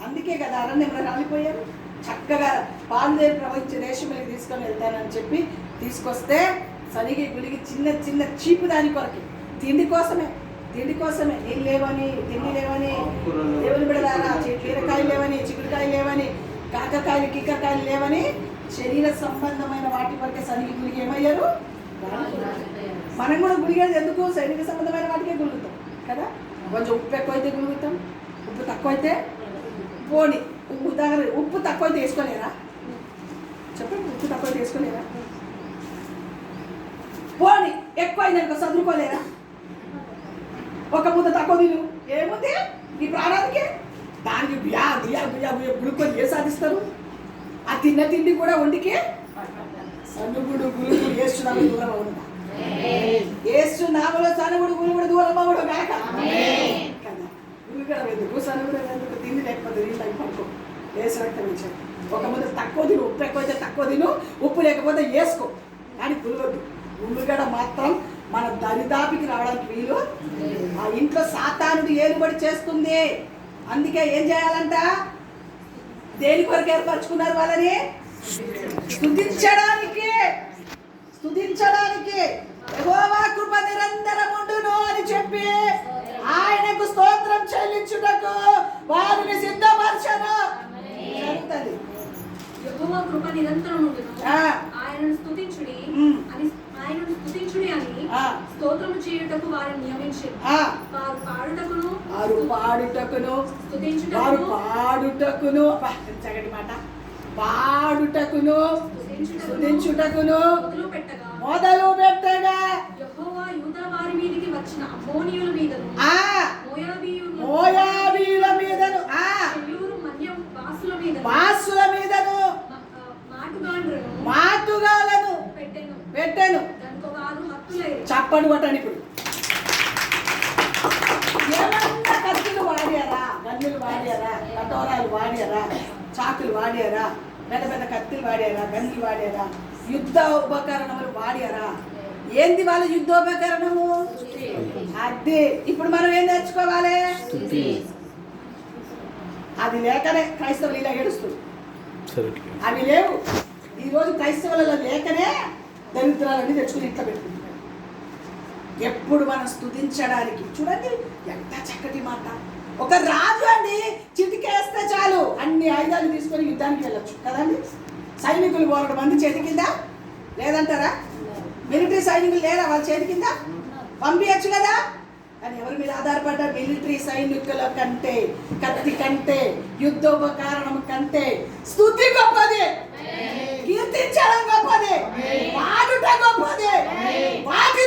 అందుకే కదా అరణ్యంలో రాలిపోయారు. చక్కగా పాలుదేవి ప్రవహించే దేశంలోకి తీసుకొని వెళ్తానని చెప్పి తీసుకొస్తే సరిగి గులిగి చిన్న చిన్న చీపు దాని కొరకి, తిండి కోసమే నీళ్ళు లేవని, తిండి లేవని, దేవుని బిడలారా బీరకాయలు లేవని, చిక్కుడుకాయలు లేవని, కాకరకాయలు కిక్కరకాయలు లేవని, శరీర సంబంధమైన వాటి వరకే సరిగి గులిగి ఏమయ్యారు? మనం కూడా గులిగేది ఎందుకు? శరీర సంబంధమైన వాటికే గులుగుతాం కదా. కొంచెం ఉప్పు ఎక్కువైతే గులుగుతాం, ఉప్పు తక్కువైతే పోని. ఉప్పు తక్కువైతే వేసుకోలేరా? చెప్పండి, ఉప్పు తక్కువైతే వేసుకోలేరా? పోని ఎక్కువైందనుకో చదువుకోలేరా? ఒక ముద్ద తక్కువ తిను, ఏముంది ఈ ప్రాణానికి? దానికి బియా బియా బియా బియా గుడుకొని ఏ సాధిస్తారు? ఆ తిన్న తిండి కూడా ఒంటికి సనుగుడు గులుగుడు ఏస్తున్నాము దూరం అవుతుందా? ఏస్తున్నాములో సనుగుడు గులుగుడు దూరం అవ్వడం కాక కదా. గులుగడం ఎందుకు, సనుగుడు ఎందుకు? తిండి లేకపోతే నీళ్ళు అవి పడుకో, వేసి రక్తం ఇచ్చాడు. ఒక ముద్ద తక్కువ తిను, ఉప్పు ఎక్కువైతే తక్కువ తిను, ఉప్పు లేకపోతే వేసుకో, కానీ గులుగొద్దు. గులుగడ మాత్రం మన దరిదాపికి రావడానికి వీలు. ఆ ఇంట్లో సాతానుడు ఏలుబడి చేస్తుంది. అందుకే ఏం చేయాలంట? దేని కొరకు ఏర్పరచుకున్నారు వాళ్ళని? స్తుతించడానికి. యెహోవా కృప నిరంతరముండును అని చెప్పి ఆయనకు స్తోత్రం చెల్లించుటకు వారిని సిద్ధపరచను. జరుగుతుంది. యెహోవా కృప నిరంతరముండును, ఆయనను స్తుతించుడి అని స్తోత్రము చేయుటకు వారిని నియమించెను. వారు పాడుటకును చక్కటి మాట, పాడుటకును స్తుతించుటకును మొదలు పెట్టగా యెహోవా యూదా వారి మీదికి వచ్చిన అమ్మోనీయుల మీదను, మోయాబీయుల మీదను, వాసుల మీదను మాటుగాలను పెట్టెను. చప్పని కొట్టండి. ఇప్పుడు ఏమన్నా కత్తులు వాడారా, గన్నులు వాడారా, కటోరాలు వాడారా, చాకులు వాడారా, పెద్ద పెద్ద కత్తులు వాడారా, గన్నులు వాడారా, యుద్ధ ఉపకరణములు వాడారా? ఏంది వాళ్ళ యుద్ధోపకరణము? అదే. ఇప్పుడు మనం ఏం నేర్చుకోవాలి? అది లేకనే క్రైస్తవులు ఇలా ఏడుస్తుంది. అవి లేవు. ఈరోజు క్రైస్తవులలో లేకనే దరిద్రాలన్నీ తెచ్చుకుని ఇట్లా పెట్టుకుంటున్నారు. ఎప్పుడు మనం స్తుతించడానికి చూడండి ఎంత చక్కటి మాట. ఒక రాజు అండి చిటికేస్తే చాలు అన్ని ఆయుధాలు తీసుకొని యుద్ధానికి వెళ్ళొచ్చు కదండి. సైనికులు 100 మంది చేతి కింద లేదంటారా? మిలిటరీ సైనికులు లేరా వాళ్ళ చేతి కింద? పంపించచ్చు కదా. కానీ ఎవరి మీద ఆధారపడ్డారు? మిలిటరీ సైనికుల కంటే, కత్తి కంటే, యుద్ధోపకరణం కంటే స్తుతి గొప్పది, కీర్తించడం గొప్పది, పాడుట గొప్పది. వాటి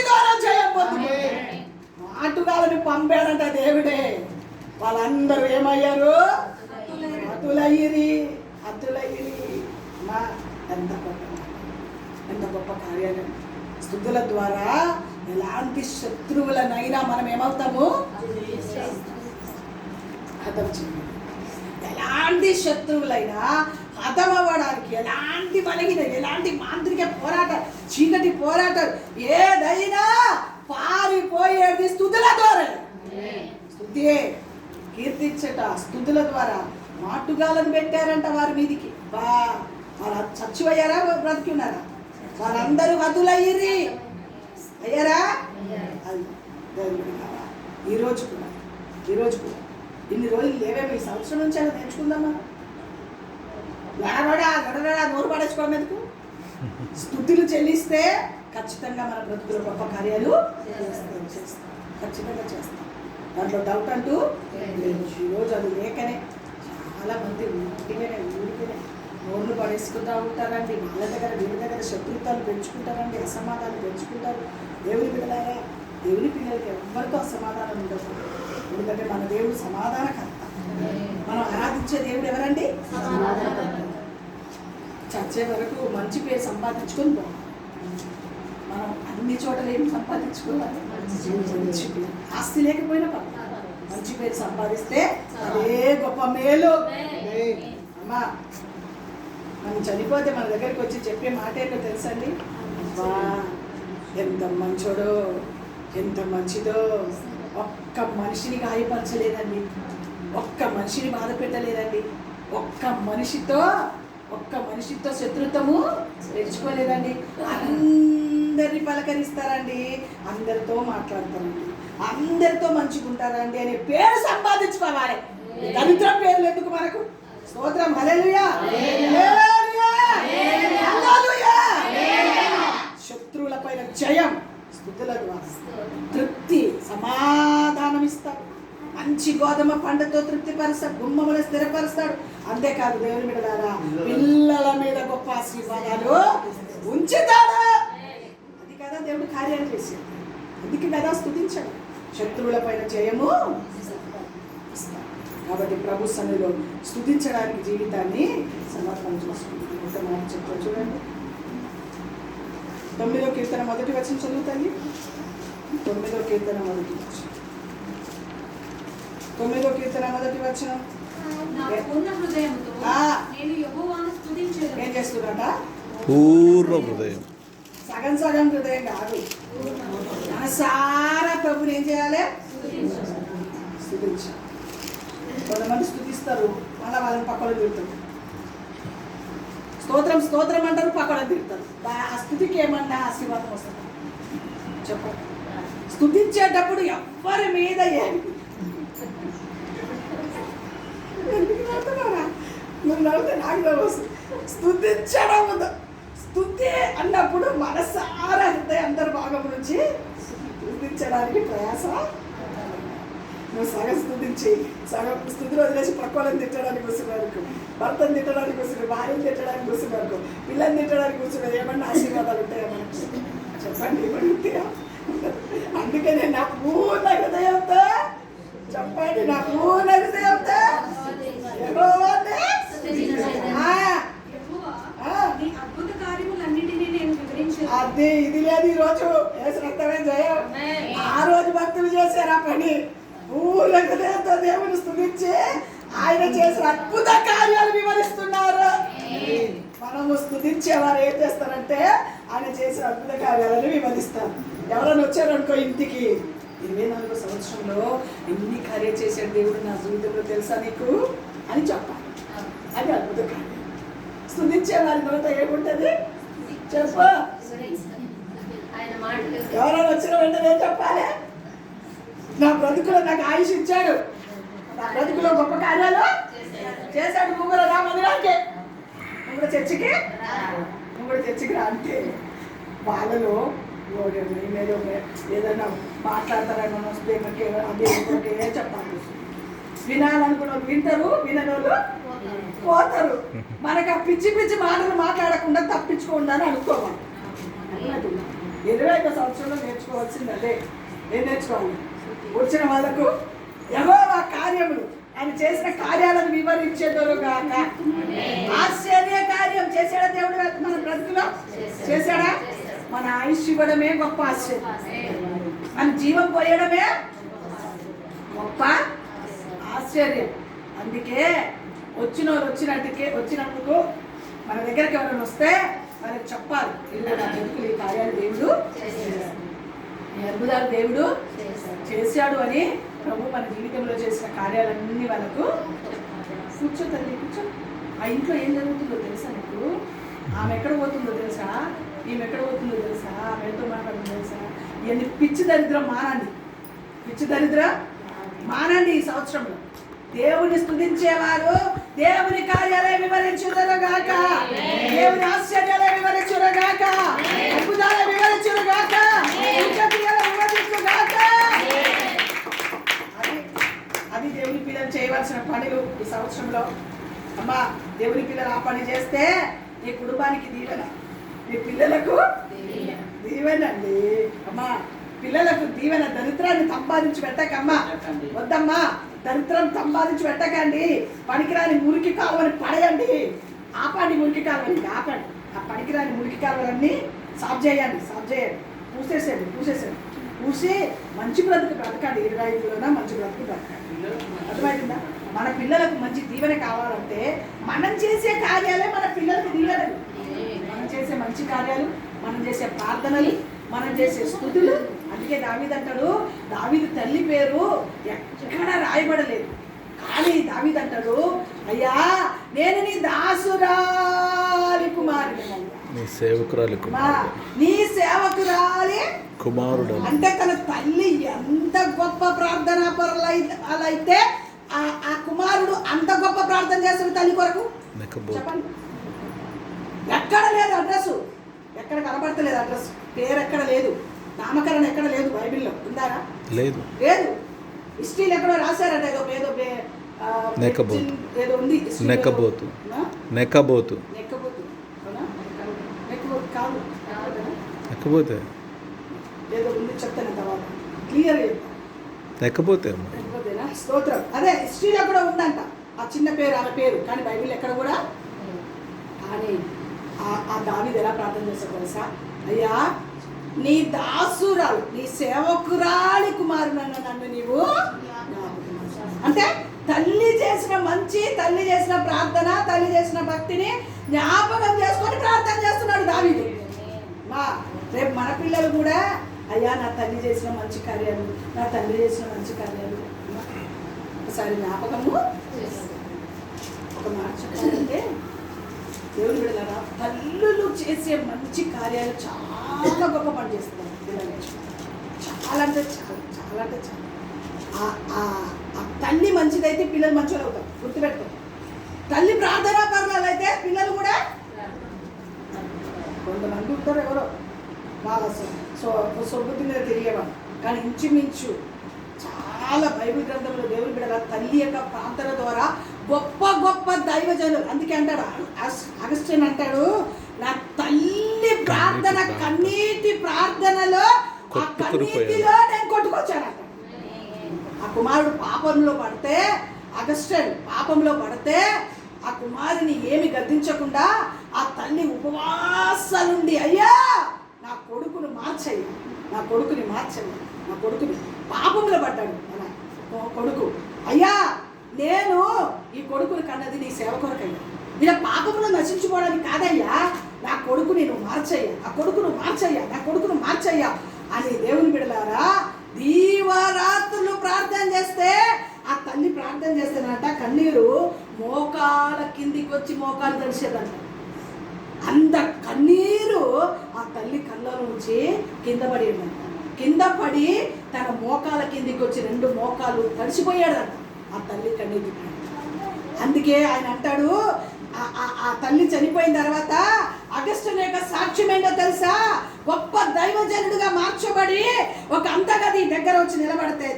ద్వారా జయం పొందుతుంది. మాటుగాలని పంపాడంట దేవుడే. వాళ్ళందరూ ఏమయ్యారు? అతులయ్యిరి. మా ఎంత గొప్ప కార్యాలు. స్తుతుల ద్వారా ఎలాంటి శత్రువులనైనా మనం ఏమవుతాము? హతం చేయాలి. ఎలాంటి శత్రువులైనా హతమవ్వడానికి ఎలాంటి బలహీన, ఎలాంటి మాంత్రిక పోరాటం, చీకటి పోరాటం ఏదైనా పారిపోయేది స్థుతుల ద్వారా. స్థుతియే కీర్తించట, స్థుతుల ద్వారా. మాటుగాలను పెట్టారంట వారి మీదికి. వారు చచ్చిపోయారా, బ్రతికి ఉన్నారా? వారందరూ హతులయ్యిర్రి. అయ్యారా? అది ఈరోజు కూడా ఇన్ని రోజులు లేవేమో, ఈ సంవత్సరం నుంచి అలా నేర్చుకుందామా? గడగడా నోరు పడేసుకోవడం ఎందుకు? స్తుతులు చెల్లిస్తే ఖచ్చితంగా మన బ్రతుకుల గొప్ప కార్యాలు చేస్తాం, ఖచ్చితంగా చేస్తాం. దాంట్లో డౌట్ అంటూ లేదు. ఈరోజు అది లేకనే చాలా మంది ఊరికనే నోర్లు పడేసుకుంటూ ఉంటారండి. వాళ్ళ దగ్గర వీళ్ళ దగ్గర శత్రుత్వాలు పెంచుకుంటారండి, అసమాధానం పెంచుకుంటారు. దేవుని పిల్లలారా, దేవుని పిల్లలకి ఎవరితో అసమాధానం ఉండదు. ఎందుకంటే మన దేవుడు సమాధానకర్త. మనం ఆరాధించే దేవుడు ఎవరండి? చచ్చే వరకు మంచి పేరు సంపాదించుకొని పోవాలి. మనం అన్ని చోట్ల ఏం సంపాదించుకోవాలి? మంచి పేరు. ఆస్తి లేకపోయినా పర్వాలేదు, మంచి పేరు సంపాదిస్తే అదే గొప్ప మేలు. అమ్మా, మనం చనిపోతే మన దగ్గరికి వచ్చి చెప్పే మాట ఏంటో తెలుసండి? అబ్బా ఎంత మంచోడో, ఎంత మంచిదో, ఒక్క మనిషిని గాయపరచలేదండి, ఒక్క మనిషిని బాధ పెట్టలేదండి, ఒక్క మనిషితో శత్రుత్వము తెచ్చుకోలేదండి. అందరిని పలకరిస్తారండి, అందరితో మాట్లాడతారండి, అందరితో మంచిగుంటారండి అనే పేరు సంపాదించుకోవాలి. దరిద్ర పేర్లు ఎందుకు మనకు? స్తోత్రం, హల్లెలూయా, హల్లెలూయా, హల్లెలూయా. శత్రువుల పైన జయం స్తుతుల ద్వారా. తృప్తి, సమాధానం ఇస్తాడు. మంచి గోధుమ పంటతో తృప్తిపరుస్తాడు, గుమ్మములు స్థిరపరుస్తాడు. అంతేకాదు దేవుని బిడ్డలారా, పిల్లల మీద గొప్ప ఆశీర్వాదాలు ఉంచుతాడు. అది కదా దేవుడు కార్యాలు చేసేది. అందుకే కదా స్తుతించాడు. శత్రువుల పైన జయము ఇస్తాడు. కాబట్టి ప్రభు సన్నిధిలో స్తుతించడానికి జీవితాన్ని సమర్పణ చేసుకుంటాం. ఒక మాట చెప్తాను చూడండి. 9వ కీర్తన 1వ వచనం చదువుతాండి. 9వ కీర్తన 1వ వచనం. 9వ కీర్తన 1వ వచనం. నా పూర్ణ హృదయంతో నేను యెహోవాను స్తుతించెదను. ఏం చేస్తున్నాడ? పూర్ణ హృదయం. సగం హృదయం కాదు, మనసారా ప్రభుని ఏం చేయాలి? స్తుతించాలి. కొంతమంది స్తుతిస్తారు, మళ్ళీ వాళ్ళని పక్కన తిరుగుతారు. స్తోత్రం అంటారు, పక్కన తిరుగుతారు. ఆ స్తుతికి ఏమన్నా ఆశీర్వాదం వస్తుంది? చెప్పండి. స్తుతించేటప్పుడు ఎవ్వరి మీద ఏమి నాకు స్తుతించడం, స్తుతి అన్నప్పుడు మనసారా హృదయ అందరి భాగం నుంచి స్తుతించడానికి ప్రయాస. నువ్వు సగం స్తుతించి సగం స్థుతిలో వదిలేసి పక్కలను తిట్టడానికి కూర్చున్నారు, భర్తను తిట్టడానికి కూర్చున్నారు, భార్యను తిట్టడానికి కూర్చున్నారు, పిల్లల్ని తిట్టడానికి కూర్చున్నారు. ఏమన్నా ఆశీర్వాదాలు ఉంటాయా మనకి? చెప్పండి, ఏమన్నా? అందుకే నేను నా పూర్ణ హృదయంతో, చెప్పండి, నా పూర్ణ హృదయంతో అద్భుత కార్యములన్నిటినీ నేను వివరించాను. అదే ఇది లేదు. ఈ రోజు యేసు రక్తమే జయం. ఆ రోజు భక్తులు చేశారు ఆ పని. పూర్ణ హృదయంతో దేవుని స్తుతించి ఆయన చేసిన అద్భుత కార్యాలు వివరిస్తున్నారు. మనము స్తుతించేవారు ఏం చేస్తారంటే ఆయన చేసిన అద్భుత కార్యాలను వివరిస్తారు. ఎవరైనా వచ్చారనుకో ఇంటికి, 24వ సంవత్సరంలో ఎన్ని కార్యాలు చేశాడు దేవుడు నా జీవితంలో తెలుసా నీకు అని చెప్పాలి. అది అద్భుత కార్యం. స్తుతించే వారి నోట ఏముంటది చెప్పు? ఎవరైనా వచ్చిన వెంటనే ఏం చెప్పాలి? నా బ్రతుకులో నాకు ఆయుష్ ఇచ్చాడు, నా బ్రతుకులో గొప్ప కార్యాలు చేశాడు. నువ్వు కూడా రా మందిరానికి, నువ్వు కూడా చర్చికి రా అంటే వాళ్ళలో ఏదైనా మాట్లాడతారని వస్తే అదే చెప్పాలి. వినాలనుకున్న వింటారు, వినోళ్ళు పోతారు. మనకు ఆ పిచ్చి మాటలు మాట్లాడకుండా తప్పించుకోండి అని అనుకోవాలి. 21వ సంవత్సరంలో నేర్చుకోవాల్సింది అదే. ఏం నేర్చుకోవాలి? వచ్చిన వాళ్ళకు యెహోవా కార్యములు, ఆయన చేసిన కార్యాలను వివరించేదోరు గాక. ఆశ్చర్య కార్యం చేశాడా దేవుడు మన బ్రతుకులో? చేశాడా? మన ఆయుష్ ఇవ్వడమే గొప్ప ఆశ్చర్యం, మన జీవం పోయడమే గొప్ప ఆశ్చర్యం. అందుకే వచ్చినందుకు మన దగ్గరికి ఎవరైనా వస్తే మనకి చెప్పాలి, ఇల్లు నా కొడుకులు ఈ కార్యాలు దేవుడు ఈ అద్భుతాలు దేవుడు చేశాడు అని ప్రభు మన జీవితంలో చేసిన కార్యాలన్నీ వాళ్ళకు కూర్చో తల్లి కూర్చో. ఆ ఇంట్లో ఏం జరుగుతుందో తెలుసా నీకు? ఆమె ఎక్కడ పోతుందో తెలుసా? ఈమె ఎక్కడ పోతుందో తెలుసా? ఆమె ఎంతో మాట్లాడుతుందో తెలుసా? ఇవన్నీ పిచ్చి దరిద్రం మానండి, పిచ్చి దరిద్రం మానండి. ఈ సంవత్సరంలో దేవుని స్తుతించేవారు దేవుని కార్యాలే వివరించుదరుగాక, దేవుని ఆశ్చర్యాలే వివరించుదరుగాక, అద్భుతాలే వివరించుదరుగాక, వివరించుగాక. అది దేవుని పిల్లలు చేయవలసిన పనులు ఈ సంవత్సరంలో. అమ్మా, దేవుని పిల్లలు ఆ పని చేస్తే నీ కుటుంబానికి దీవెన, నీ పిల్లలకు దీవెన అండి. అమ్మా, పిల్లలకు దీవెన. దరిద్రాన్ని సంపాదించి పెట్టకమ్మా, వద్దమ్మా, దరిద్రం సంపాదించి పెట్టకండి. పనికిరాని మురికి కాలువని పడేయండి, ఆపండి. మురికి కాలువని ఆపండి. ఆ పనికిరాని మురికి కాలువలన్నీ సాఫ్ చేయండి, పూసేసేయండి. పూసి మంచి బ్రతుకు బ్రతకండి. 25లోనా మంచి బ్రతుకు బ్రతకండి. అర్థమైందా? మన పిల్లలకు మంచి దీవెన కావాలంటే మనం చేసే కార్యాలే మన పిల్లలకు దీవెనలు. మనం చేసే మంచి కార్యాలు, మనం చేసే ప్రార్థనలు, మనం చేసే స్తుతులు. అందుకే దావీదు అంటాడు, దావీదు తల్లి పేరు ఎక్కడ రాయబడలేదు, కానీ దావీదు అంటాడు, అయ్యా నేను నీ దాసురాలి కుమారుడు, నీ సేవకురాలి నీ సేవకురాలి కుమారుడు. అంటే తన తల్లి ఎంత గొప్ప ప్రార్థన పరులైతే ఆ కుమారుడు అంత గొప్ప ప్రార్థన చేస్తాడు తల్లి కొరకు. చెప్పండి, ఎక్కడ లేదు అడ్రస్, ఎక్కడ కనబడతలేదు అడ్రస్, పేరు ఎక్కడ లేదు, నామకరణ ఎక్కడ లేదు. బైబిల్లో ఉందారా? లేదు. హిస్టరీలు ఎక్కడో రాశారట, ఏదో ఏదో ఏదో ఉంది, నెక్కబోతు కాదు, నెక్కబోతే ఏదో ఉంది, చెప్తాను తర్వాత క్లియర్ నెక్కబోతేనా. స్తోత్రం. అదే హిస్టరీలో కూడా ఉందంట ఆ చిన్న పేరు, ఆమె పేరు, కానీ బైబిల్ ఎక్కడ కూడా. కానీ ఆ దావీదు ఎలా ప్రార్థన చేస్తాడు తెలుసా? అయ్యా నీ దాసురాలు, నీ సేవకురాలి కుమారుడు నన్ను నీవు. అంటే తల్లి చేసిన మంచి, తల్లి చేసిన ప్రార్థన, తల్లి చేసిన భక్తిని జ్ఞాపకం చేసుకొని ప్రార్థన చేస్తున్నాడు దావీదు. రేపు మన పిల్లలు కూడా, అయ్యా నా తల్లి చేసిన మంచి కార్యాలు, నా తండ్రి చేసిన మంచి కార్యాలు ఒకసారి జ్ఞాపకము. ఒక మాట చెప్పాలంటే దేవుడు బిడ్డలారా, తల్లులు చేసే మంచి కార్యాలు చాలా గొప్ప పని చేస్తున్నారు పిల్లలు. చాలా అంటే చాలా. ఆ తల్లి మంచిదైతే పిల్లలు మంచిగా అవుతారు, గుర్తుపెడతారు. తల్లి ప్రార్థనా పరులు అయితే పిల్లలు కూడా. కొంతమంది ఉంటారు ఎవరో వాళ్ళ సొబ్బుతి మీద తిరిగేవాళ్ళు, కానీ ఇంచుమించు చాలా బైబిల్ గ్రంథంలో దేవుని బిడ్డల తల్లి యొక్క ప్రార్థన ద్వారా గొప్ప గొప్ప దైవజనులు. అందుకే అంటాడు అగస్టిన్ అంటాడు, నా తల్లి ప్రార్థన కన్నీటి ప్రార్థనలో, ఆ కన్నీటిలో నేను కొట్టుకొచ్చానంట. ఆ కుమారుడు పాపంలో పడితే, అగస్టిన్ పాపంలో పడితే ఆ కుమారుని ఏమి గద్దించకుండా ఆ తల్లి ఉపవాసాలుండి, అయ్యా నా కొడుకుని మార్చయ్యా, నా కొడుకుని పాపంలో పడ్డాడు మన కొడుకు. అయ్యా నేను ఈ కొడుకుని కన్నది నీ సేవ కొరకయ్యా, ఇలా పాపంలో నశించుకోవడానికి కాదయ్యా, నా కొడుకుని నువ్వు మార్చయ్యా, నా కొడుకును మార్చయ్యా అని దేవుని బిడ్డలారా దీవారాత్రులు ప్రార్థన చేస్తే, ఆ తల్లి ప్రార్థన చేస్తానంట, కన్నీరు మోకాల కిందికి వచ్చి మోకాలు తడిసేదంట. అంత కన్నీరు ఆ తల్లి కళ్ళ నుంచి కింద పడి తన మోకాల కిందికి వచ్చి 2 మోకాలు తడిసిపోయాడంట ఆ తల్లి కన్నీరు. అందుకే ఆయన అంటాడు, ఆ తల్లి చనిపోయిన తర్వాత అగస్టిన్ యొక్క సాక్ష్యం ఏంటో తెలుసా? గొప్ప దైవజనుడిగా మార్చబడి ఒక అంతగది దగ్గర వచ్చి నిలబడితే,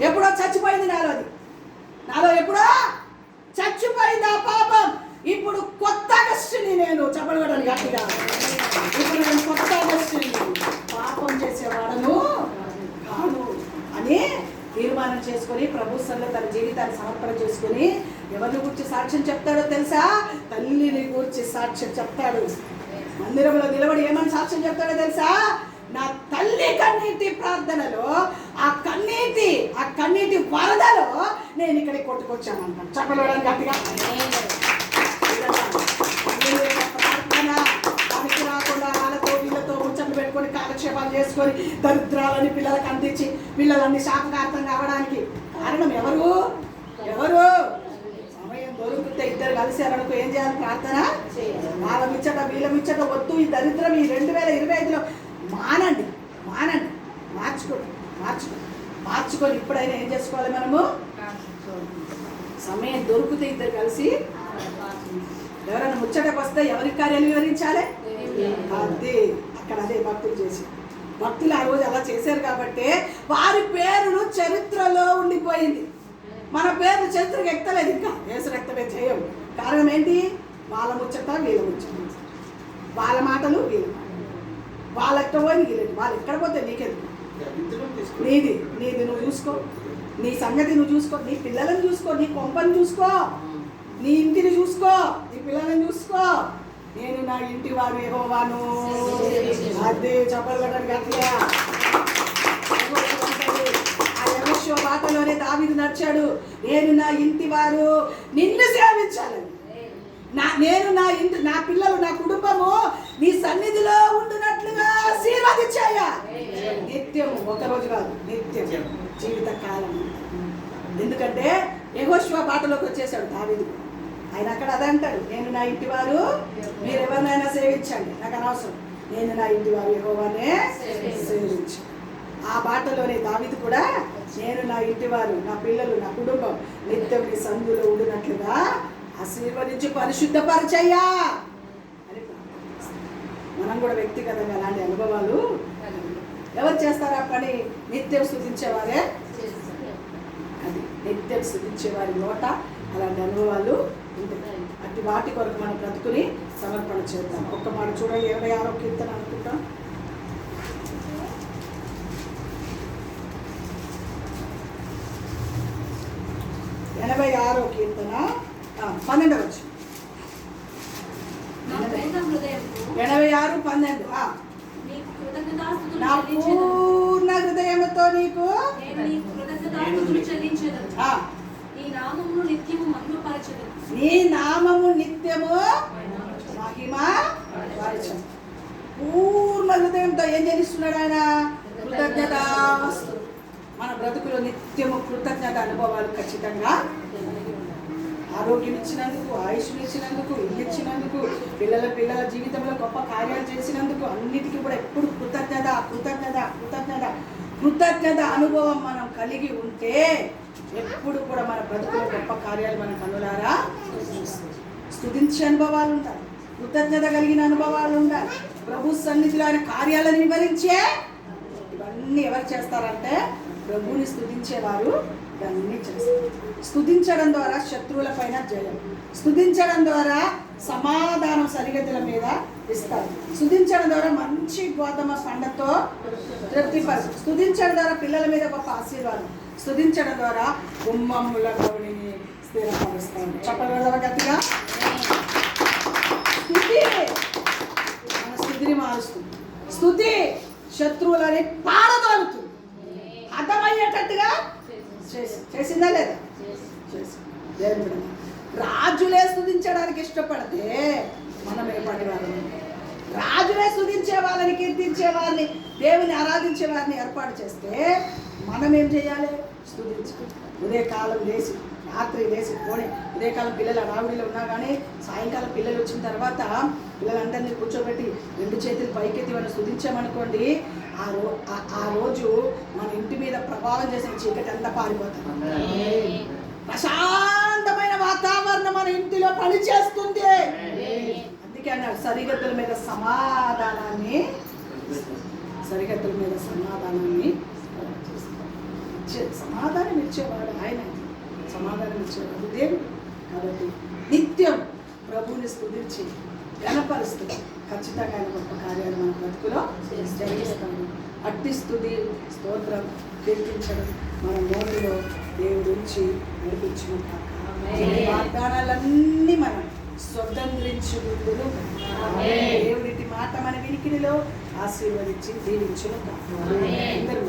ఎప్పుడో చచ్చిపోయింది నాలో ఎప్పుడో చచ్చిపోయింది ఆ పాపం. ఇప్పుడు కొత్త అగస్టిని నేను చెప్పగలను గట్టిగా, ఇప్పుడు నేను కొత్త అగస్టిని, పాపం చేసేవాడను కాదు అని తీర్మానం చేసుకొని ప్రభు సన్నిధిలో తన జీవితాన్ని సమర్పణ చేసుకుని ఎవరిని గురించి సాక్ష్యం చెప్తాడో తెలుసా? తల్లిని గురించి సాక్ష్యం చెప్తాడు. మందిరంలో నిలబడి ఏమని సాక్ష్యం చెప్తాడో తెలుసా? నా తల్లి కన్నీటి ప్రార్థనలో ఆ కన్నీటి వరదలో నేను ఇక్కడికి కొట్టుకొచ్చాను అంటాను. చెప్పలేదని గట్టిగా ప్రార్థన పనికి రాకుండా వాళ్ళతో వీళ్ళతో ముచ్చట్లు పెట్టుకొని కాలక్షేపాలు చేసుకొని దరిద్రాలని పిల్లలకు అందించి పిల్లలన్నీ శాపకార్థం కావడానికి కారణం ఎవరు? సమయం దొరికితే ఇద్దరు కలిసారనుకో ఏం చేయాలి? ప్రార్థన. వాళ్ళ మిచ్చట వీళ్ళ మిచ్చట వద్దు, ఈ దరిద్రం ఈ 2025లో మానండి, మార్చుకొని ఇప్పుడైనా ఏం చేసుకోవాలి? మనము సమయం దొరికితే ఇద్దరు కలిసి ఎవరైనా ముచ్చటకు వస్తే ఎవరికి కార్యాలు వివరించాలి? అదే భక్తులు చేసి భక్తులు ఆ రోజు అలా చేశారు కాబట్టి వారి పేరును చరిత్రలో ఉండిపోయింది. మన పేరు చరిత్రకు ఎక్కలేదు, ఇంకా యేసు రక్తమే చేయం. కారణం ఏంటి? వాళ్ళ ముచ్చట వీళ్ళ ముచ్చట, వాళ్ళ మాటలు వీళ్ళ మాటలు, వాళ్ళు ఎక్కడ పోయి వీళ్ళకి, వాళ్ళు ఎక్కడ పోతే నీకెందుకు? నీది నువ్వు చూసుకో, నీ సంగతి నువ్వు చూసుకో, నీ పిల్లలను చూసుకో, నీ కొంపని చూసుకో, నీ ఇంటిని చూసుకో, నీ పిల్లలను చూసుకో. నేను నా ఇంటి వారు యెహోవాను. అదే చెప్పగలడానికి అట్లా యెహోషువ బాటలోనే దావీదు నడిచాడు. నేను నా ఇంటి వారు నిన్ను సేవించాలని, నేను నా ఇంటి, నా పిల్లలు, నా కుటుంబము నీ సన్నిధిలో ఉండునట్లుగా ఆశీర్వదించాయా. నిత్యము, ఒకరోజు కాదు, నిత్యం, జీవిత కాలం. ఎందుకంటే యెహోషువ బాటలోకి వచ్చేసాడు దావీదు. ఆయన అక్కడ అదే అంటాడు, నేను నా ఇంటి వారు మీరు ఎవరినైనా సేవించండి, నాకు అనవసరం, నేను నా ఇంటి వారు యెహోవానే సేవించండి. ఆ బాటలోనే దావీదు కూడా నేను నా ఇంటి వారు, నా పిల్లలు, నా కుటుంబం నిత్యం నీ సందులో ఉండినట్లుగా ఆశీర్వదించి పరిశుద్ధపరచయ్యా అని మనం కూడా వ్యక్తిగతంగా అలాంటి అనుభవాలు ఎవరు చేస్తారా పని? నిత్యం స్తుతించేవారే. అది నిత్యం స్తుతించేవారి నోట అలాంటి అనుభవాలు ఉంటాయి. అటు వాటి కొరకు మనం బ్రతుకుని సమర్పణ చేద్దాం. ఒక్క మాట చూడండి, 86వ కీర్తన అనుకుంటాం. 86వ కీర్తన 12వ వచనం. 86:12. నా పూర్ణ హృదయముతో నీకు నీ నామము నిత్యము మహిమ పరచు. పూర్ణ హృదయంతో ఏం చేస్తున్నాడు ఆయన? కృతజ్ఞతాస్తు. మన బ్రతుకులో నిత్యము కృతజ్ఞత అనుభవాలు ఖచ్చితంగా. ఆరోగ్యం ఇచ్చినందుకు, ఆయుష్ను ఇచ్చినందుకు, ఇల్లు ఇచ్చినందుకు, పిల్లల జీవితంలో గొప్ప కార్యాలు చేసినందుకు, అన్నిటికీ కూడా ఎప్పుడు కృతజ్ఞత అనుభవం మనం కలిగి ఉంటే ఎప్పుడు కూడా మన బ్రతుకులో గొప్ప కార్యాలు మన కన్నులారా స్తుతించే అనుభవాలు ఉంటాయి, కృతజ్ఞత కలిగిన అనుభవాలు ఉండాలి. ప్రభు సన్నిధిలో ఆయన కార్యాలను వివరించే ఇవన్నీ ఎవరు చేస్తారంటే ప్రభువుని స్తుతించేవారు ఇవన్నీ చేస్తారు. స్తుతించడం ద్వారా శత్రువుల పైన జయం, స్తుతించడం ద్వారా సమాధానం సరిగతుల మీద ఇస్తారు, స్తుతించడం ద్వారా మంచి గోధుమ పండతో తృప్తిపరచు, స్తుతించడం ద్వారా పిల్లల మీద గొప్ప ఆశీర్వాదం, స్తుతించడం ద్వారా గుమ్మముల గౌడిని స్థిరపరుస్తాను. చెప్పగలరా గట్టిగా? స్తుతి మన స్థితిని మారుస్తుంది. స్తుతి శత్రువులని పారదోలుతుంది. అర్థమయ్యేటట్టుగా చేసిందా లేదా? దేవుడు రాజులే స్తుతించడానికి ఇష్టపడితే మనం ఏపాటి వారిని? రాజులే స్తుతించే వాళ్ళని, కీర్తించే వారిని, దేవుని ఆరాధించే వారిని ఏర్పాటు చేస్తే మనం ఏం చేయాలి? స్తుతించాలి. ఉదయకాలం లేచి, రాత్రి లేచి, పోనీ ఉదయకాలం పిల్లలు రావిడిలో ఉన్నా కానీ సాయంకాలం పిల్లలు వచ్చిన తర్వాత పిల్లలందరినీ కూర్చోబెట్టి 2 చేతులు పైకెత్తి మనం స్తుతించామనుకోండి, ఆ రోజు మన ఇంటి మీద ప్రభావం చేసిన చీకటి అంతా పారిపోతుంది. ప్రశాంతమైన వాతావరణం మన ఇంటిలో పనిచేస్తుంది. అందుకే అన్నాడు సరిహద్దుల మీద సమాధానాన్ని సమాధానం ఇచ్చేవాడు ఆయన, సమాధానం ఇచ్చేవాడు దేవుడు. కాబట్టి నిత్యం ప్రభువుని స్తుతించి ఘనపరుస్తూ ఖచ్చితంగా ఆయన గొప్ప కార్యాలు మన బ్రతుకులో జరిగిస్తాము. అట్టి స్తుతి, స్తోత్రం, కీర్తించడం మన నోటిలో దేవుడు ఉంచి నడిపించిన వాగ్దానాలన్నీ మనం స్వతంత్రించుకుంటూ దేవుడి మాట మన వినికిడిలో ఆశీర్వదించి దీవించును కాక. అందరూ